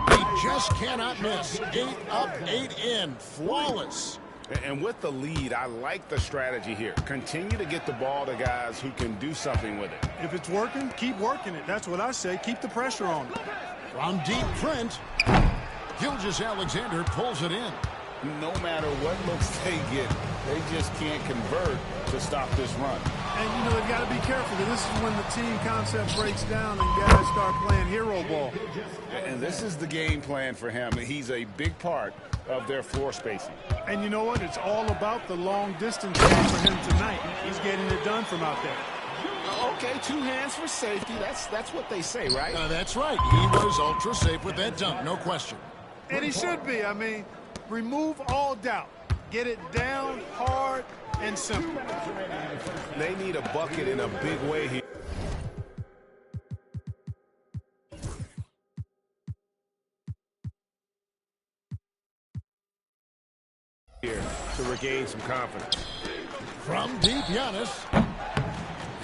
He just cannot miss. 8 up, 8 in. Flawless. And with the lead, I like the strategy here. Continue to get the ball to guys who can do something with it. If it's working, keep working it. That's what I say. Keep the pressure on it. From deep, Trent. Gilgeous-Alexander pulls it in. No matter what looks they get, they just can't convert to stop this run. And, you know, they've got to be careful. This is when the team concept breaks down and guys start playing hero ball. And this is the game plan for him. He's a big part of their floor spacing. And you know what? It's all about the long distance game for him tonight. He's getting it done from out there. Okay, 2 hands for safety. That's what they say, right? That's right. He was ultra safe with that dunk, no question. And he should be. I mean, remove all doubt. Get it down, hard, and simple. They need a bucket in a big way here. To regain some confidence. From deep, Giannis.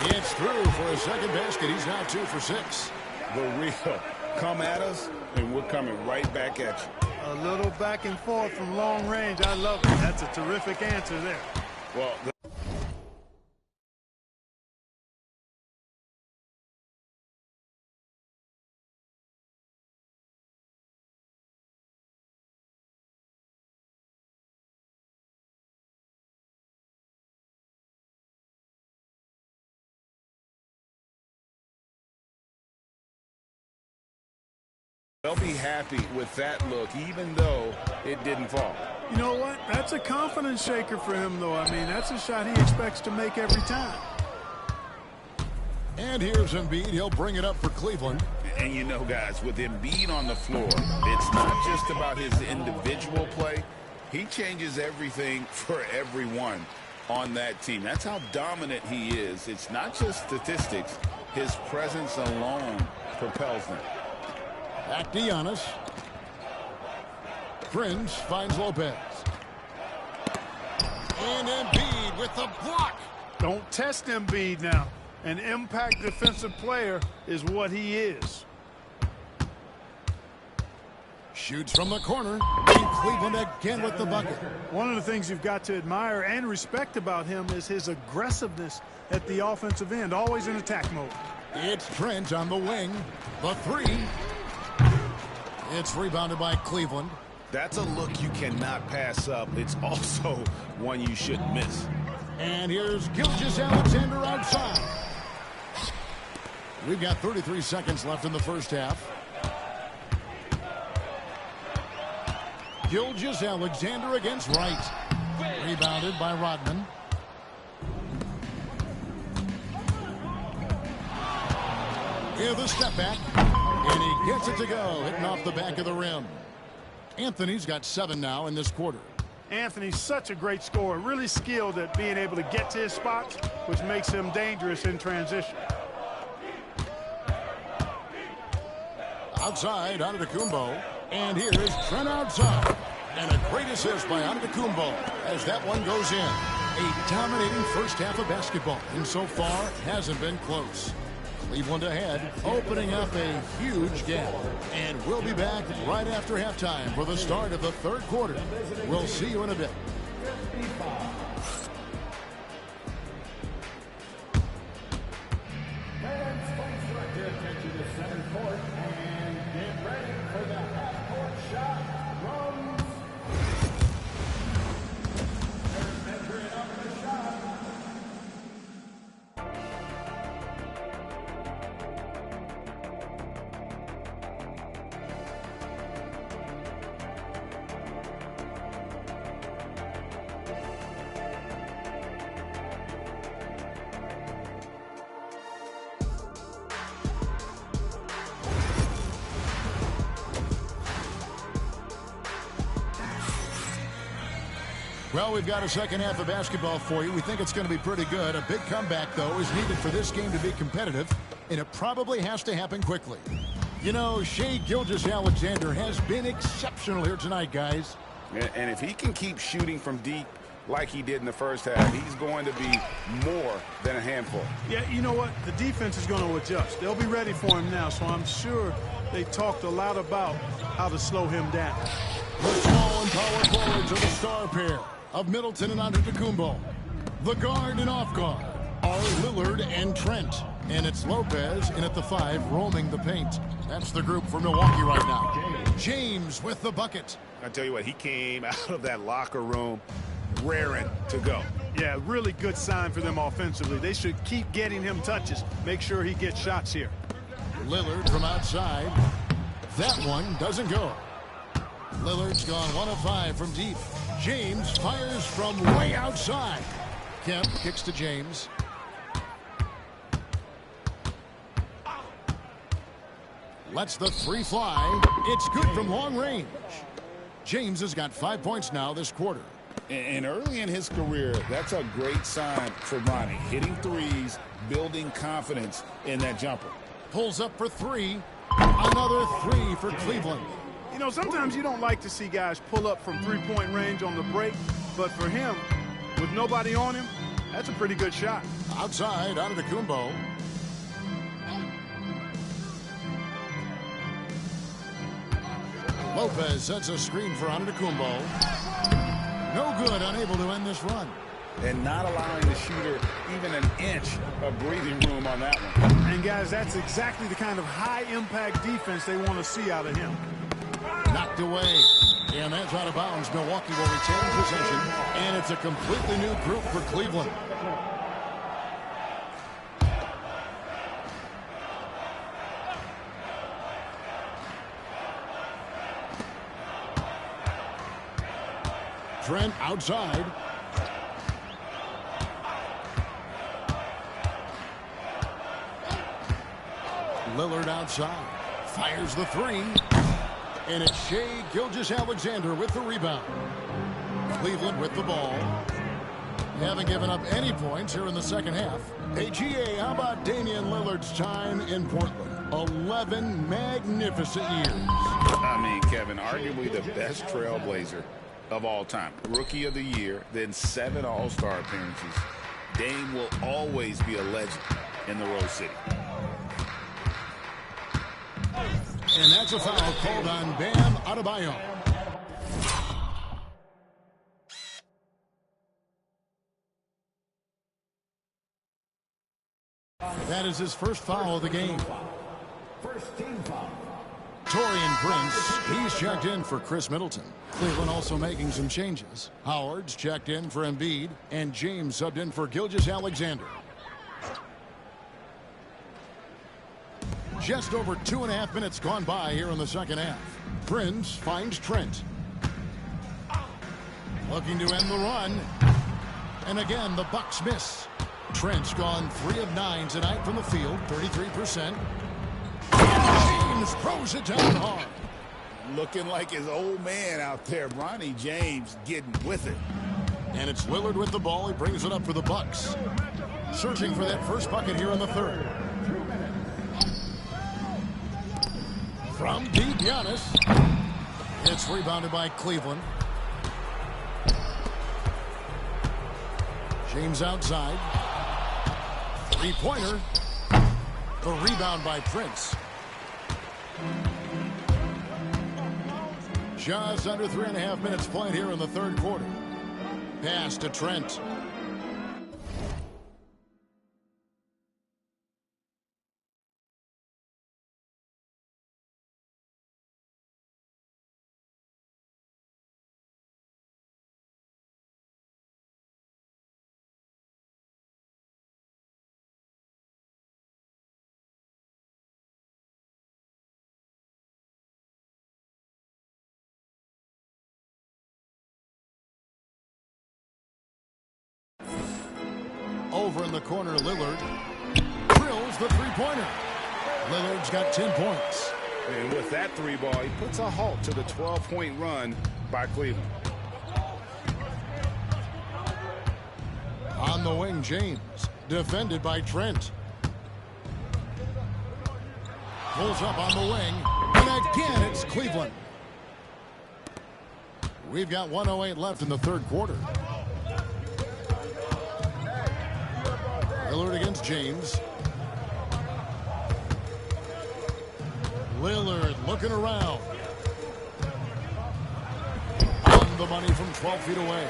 It's through for a second basket. He's now 2 for 6. The real. Come at us, and we're coming right back at you. A little back and forth from long range. I love it. That's a terrific answer there. Well, they'll be happy with that look, even though it didn't fall. You know what? That's a confidence shaker for him, though. I mean, that's a shot he expects to make every time. And here's Embiid. He'll bring it up for Cleveland. And you know, guys, with Embiid on the floor, it's not just about his individual play. He changes everything for everyone on that team. That's how dominant he is. It's not just statistics. His presence alone propels them. Back to Giannis. Prince finds Lopez. And Embiid with the block. Don't test Embiid now. An impact defensive player is what he is. Shoots from the corner. And Cleveland again with the bucket. One of the things you've got to admire and respect about him is his aggressiveness at the offensive end, always in attack mode. It's Trent on the wing. The three. It's rebounded by Cleveland. That's a look you cannot pass up. It's also one you shouldn't miss. And here's Gilgeous-Alexander outside. We've got 33 seconds left in the first half. Gilgeous-Alexander against Wright. Rebounded by Rodman. Here the step back. And he gets it to go, hitting off the back of the rim. Anthony's got 7 now in this quarter. Anthony's such a great scorer, really skilled at being able to get to his spots, which makes him dangerous in transition. Outside, Antetokounmpo. And here's Trent outside. And a great assist by Antetokounmpo as that one goes in. A dominating first half of basketball. And so far, hasn't been close. Cleveland ahead, opening up a huge gap. And we'll be back right after halftime for the start of the third quarter. We'll see you in a bit. Well, we've got a second half of basketball for you. We think it's going to be pretty good. A big comeback, though, is needed for this game to be competitive, and it probably has to happen quickly. You know, Shai Gilgeous-Alexander has been exceptional here tonight, guys. And if he can keep shooting from deep like he did in the first half, he's going to be more than a handful. Yeah, you know what? The defense is going to adjust. They'll be ready for him now, so I'm sure they talked a lot about how to slow him down. The small and power forwards are the star pair of Middleton and Antetokounmpo. The guard and off guard are Lillard and Trent. And it's Lopez in at the 5, roaming the paint. That's the group for Milwaukee right now. James with the bucket. I tell you what, he came out of that locker room raring to go. Yeah, really good sign for them offensively. They should keep getting him touches. Make sure he gets shots here. Lillard from outside. That one doesn't go. Lillard's gone 1 of 5 from deep. James fires from way outside. Kemp kicks to James. Lets the 3 fly. It's good from long range. James has got 5 points now this quarter. And early in his career, that's a great sign for Bronny. Hitting threes, building confidence in that jumper. Pulls up for 3. Another 3 for Cleveland. You know, sometimes you don't like to see guys pull up from three-point range on the break, but for him, with nobody on him, that's a pretty good shot. Outside, Antetokounmpo. Lopez sets a screen for Antetokounmpo. No good, unable to end this run. And not allowing the shooter even an inch of breathing room on that one. And, guys, that's exactly the kind of high-impact defense they want to see out of him. Knocked away. And that's out of bounds. Milwaukee will retain possession. And it's a completely new group for Cleveland. Trent outside. Lillard outside. Fires the 3. And it's Shai Gilgeous-Alexander with the rebound. Cleveland with the ball. Haven't given up any points here in the second half. Hey, GA, how about Damian Lillard's time in Portland? 11 magnificent years. I mean, Kevin, arguably the best trailblazer of all time. Rookie of the year, then 7 All-Star appearances. Dame will always be a legend in the Rose City. And that's a foul called on Bam Adebayo. That is his first foul of the game. First team foul. Taurean Prince, he's checked in for Chris Middleton. Cleveland also making some changes. Howard's checked in for Embiid, and James subbed in for Gilgeous-Alexander. Just over 2.5 minutes gone by here in the second half. Prince finds Trent. Looking to end the run. And again, the Bucks miss. Trent's gone 3 of 9 tonight from the field, 33%. James throws it down hard. Looking like his old man out there, Bronny James, getting with it. And it's Lillard with the ball. He brings it up for the Bucks. Searching for that first bucket here in the third. From deep, Giannis. It's rebounded by Cleveland. James outside. Three-pointer. The rebound by Prince. Just under 3.5 minutes played here in the third quarter. Pass to Trent. Over in the corner, Lillard drills the three-pointer. Lillard's got 10 points. And with that 3-ball, he puts a halt to the 12-point run by Cleveland. On the wing, James. Defended by Trent. Pulls up on the wing. And again, it's Cleveland. We've got 1:08 left in the third quarter. Lillard against James. Lillard looking around. On the money from 12 feet away.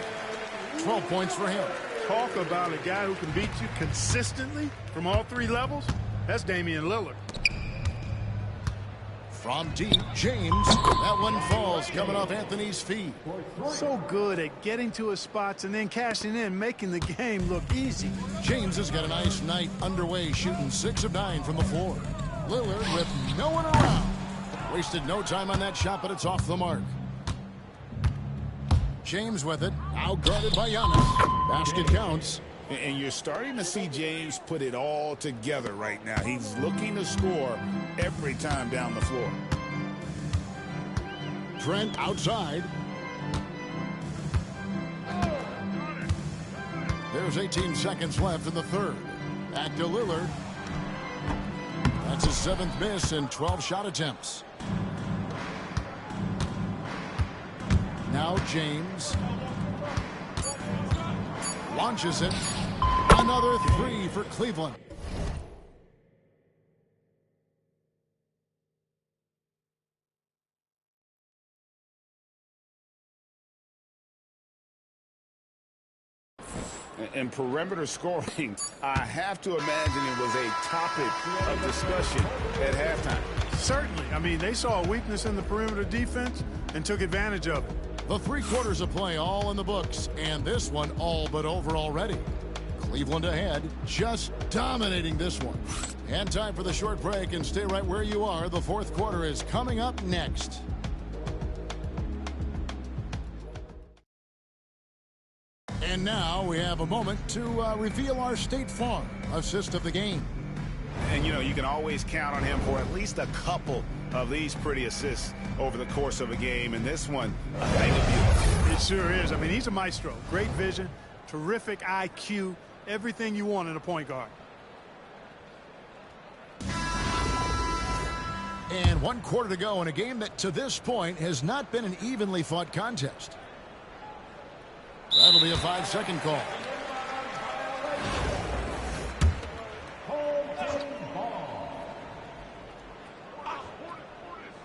12 points for him. Talk about a guy who can beat you consistently from all three levels. That's Damian Lillard. From deep, James. That one falls, coming off Anthony's feet. So good at getting to his spots and then cashing in, making the game look easy. James has got a nice night underway, shooting 6 of 9 from the floor. Lillard with no one around. Wasted no time on that shot, but it's off the mark. James with it, out guarded by Giannis. Basket counts. And you're starting to see James put it all together right now. He's looking to score every time down the floor. Trent outside. There's 18 seconds left in the third. Back to Lillard. That's his 7th miss in 12 shot attempts. Now James. Launches it. Another 3 for Cleveland. And perimeter scoring, I have to imagine it was a topic of discussion at halftime. Certainly. I mean, they saw a weakness in the perimeter defense and took advantage of it. The 3 quarters of play all in the books, and this one all but over already. Cleveland ahead, just dominating this one. And time for the short break, and stay right where you are. The fourth quarter is coming up next. And now we have a moment to reveal our State Farm assist of the game. And, you know, you can always count on him for at least a couple of these pretty assists over the course of a game. And this one, a thing of beauty. It sure is. I mean, he's a maestro. Great vision, terrific IQ, everything you want in a point guard. And 1 quarter to go in a game that to this point has not been an evenly fought contest. That'll be a 5-second call.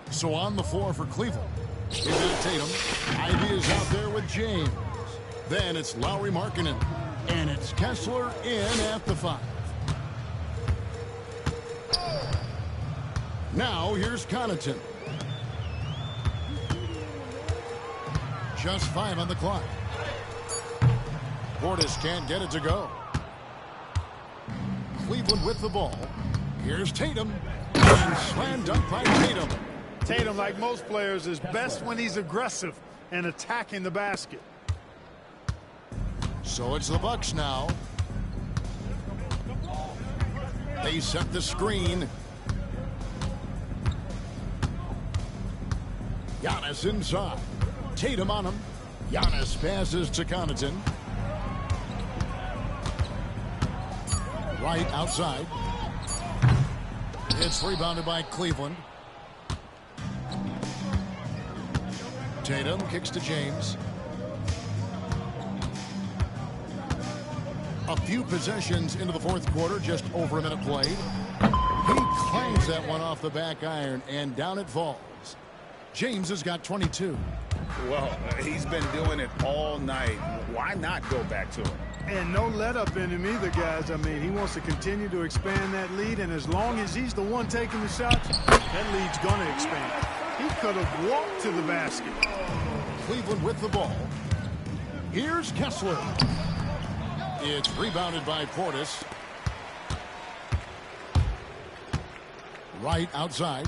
So on the floor for Cleveland. We've got Tatum. Ivy is out there with James. Then it's Lowry Markkanen. And it's Kessler in at the 5. Now here's Connaughton. Just 5 on the clock. Portis can't get it to go. Cleveland with the ball. Here's Tatum. And slam dunk by Tatum. Tatum, like most players, is best when he's aggressive and attacking the basket. So it's the Bucks now. They set the screen. Giannis inside. Tatum on him. Giannis passes to Connaughton. Right outside. It's rebounded by Cleveland. Tatum kicks to James. A few possessions into the fourth quarter, just over a minute played. He clangs that one off the back iron, and down it falls. James has got 22. Well, he's been doing it all night. Why not go back to him? And no let up in him either, guys. I mean, he wants to continue to expand that lead, and as long as he's the one taking the shots, that lead's going to expand. He could have walked to the basket. Cleveland with the ball. Here's Kessler. It's rebounded by Portis. Right outside.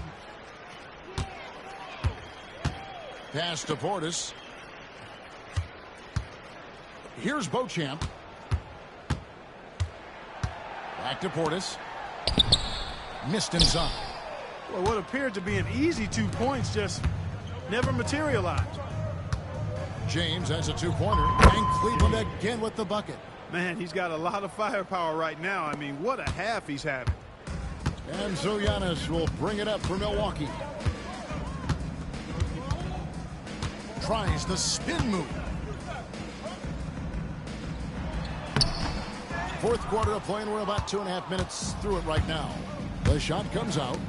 Pass to Portis. Here's Beauchamp. Back to Portis. Missed inside. Well, what appeared to be an easy 2 points just never materialized. James has a 2-pointer. And Cleveland again with the bucket. Man, he's got a lot of firepower right now. I mean, what a half he's having. And so Giannis will bring it up for Milwaukee. Tries the spin move. Fourth quarter of play, and we're about 2.5 minutes through it right now. The shot comes out.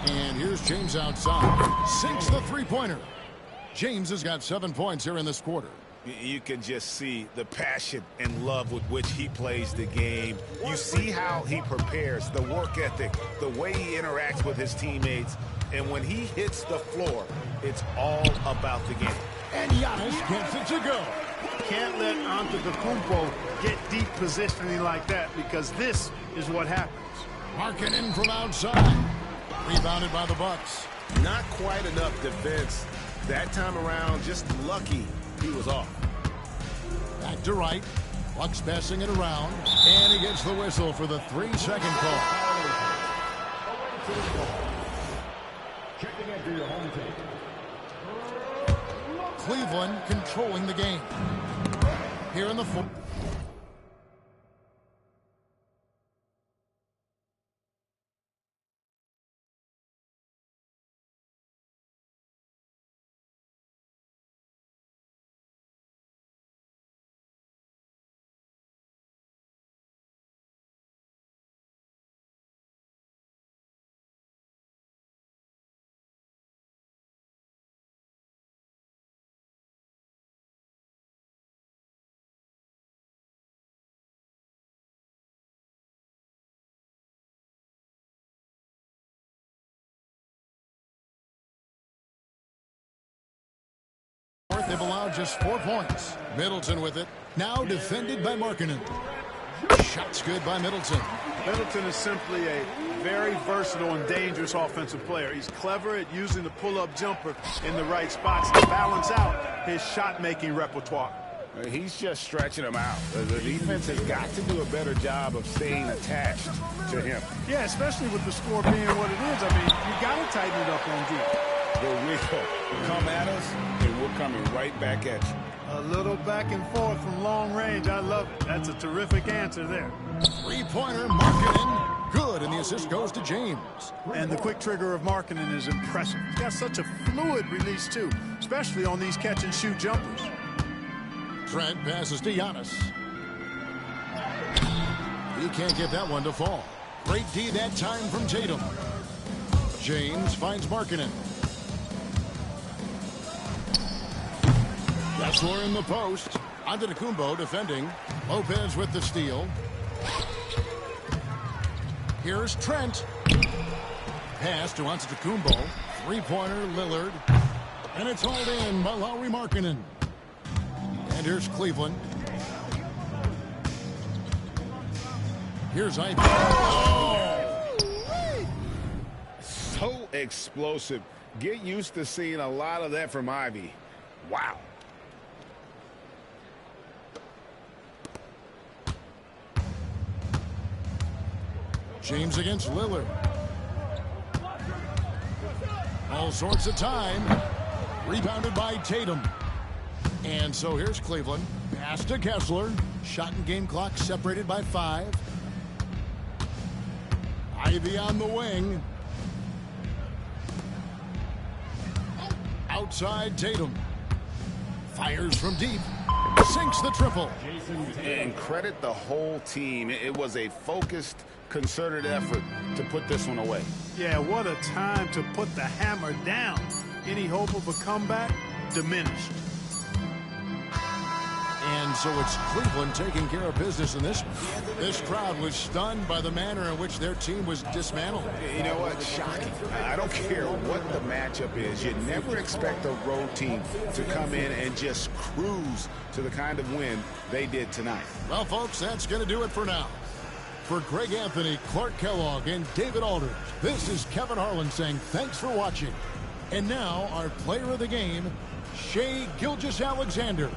And here's James outside. Sinks the three-pointer. James has got 7 points here in this quarter. You can just see the passion and love with which he plays the game. You see how he prepares, the work ethic, the way he interacts with his teammates. And when he hits the floor, it's all about the game. And Giannis gets it to go. Can't let Antetokounmpo get deep positioning like that, because this is what happens. Markkanen from outside. Rebounded by the Bucks. Not quite enough defense that time around. Just lucky he was off. Back to right. Bucks passing it around. And he gets the whistle for the 3-second call. Checking into your home team. Cleveland controlling the game. Here in the fourth. They've allowed just 4 points. Middleton with it. Now defended by Markkanen. Shots good by Middleton. Middleton is simply a very versatile and dangerous offensive player. He's clever at using the pull-up jumper in the right spots to balance out his shot-making repertoire. He's just stretching him out. The defense has got to do a better job of staying attached to him. Yeah, especially with the score being what it is. I mean, you got to tighten it up on D. Here we go. Come at us, and we're coming right back at you. A little back and forth from long range. I love it. That's a terrific answer there. Three-pointer, Markkanen. Good, and the assist goes to James. And the quick trigger of Markkanen is impressive. He's got such a fluid release, too, especially on these catch-and-shoot jumpers. Trent passes to Giannis. He can't get that one to fall. Great D that time from Tatum. James finds Markkanen. Kessler in the post. Antetokounmpo defending. Lopez with the steal. Here's Trent. Pass to Antetokounmpo. Three-pointer, Lillard. And it's hauled in by Lauri Markkanen. And here's Cleveland. Here's Ivy. Oh! So explosive. Get used to seeing a lot of that from Ivy. Wow. James against Lillard. All sorts of time. Rebounded by Tatum. And so here's Cleveland. Pass to Kessler. Shot and game clock separated by 5. Ivy on the wing. Outside Tatum. Fires from deep. Sinks the triple. And credit the whole team. It was a focused, concerted effort to put this one away. Yeah, what a time to put the hammer down. Any hope of a comeback? Diminished. And so it's Cleveland taking care of business in this one. This crowd was stunned by the manner in which their team was dismantled. You know what? Shocking. I don't care what the matchup is. You never expect a road team to come in and just cruise to the kind of win they did tonight. Well, folks, that's going to do it for now. For Greg Anthony, Clark Kellogg, and David Aldridge, this is Kevin Harlan saying thanks for watching. And now, our player of the game, Shai Gilgeous-Alexander.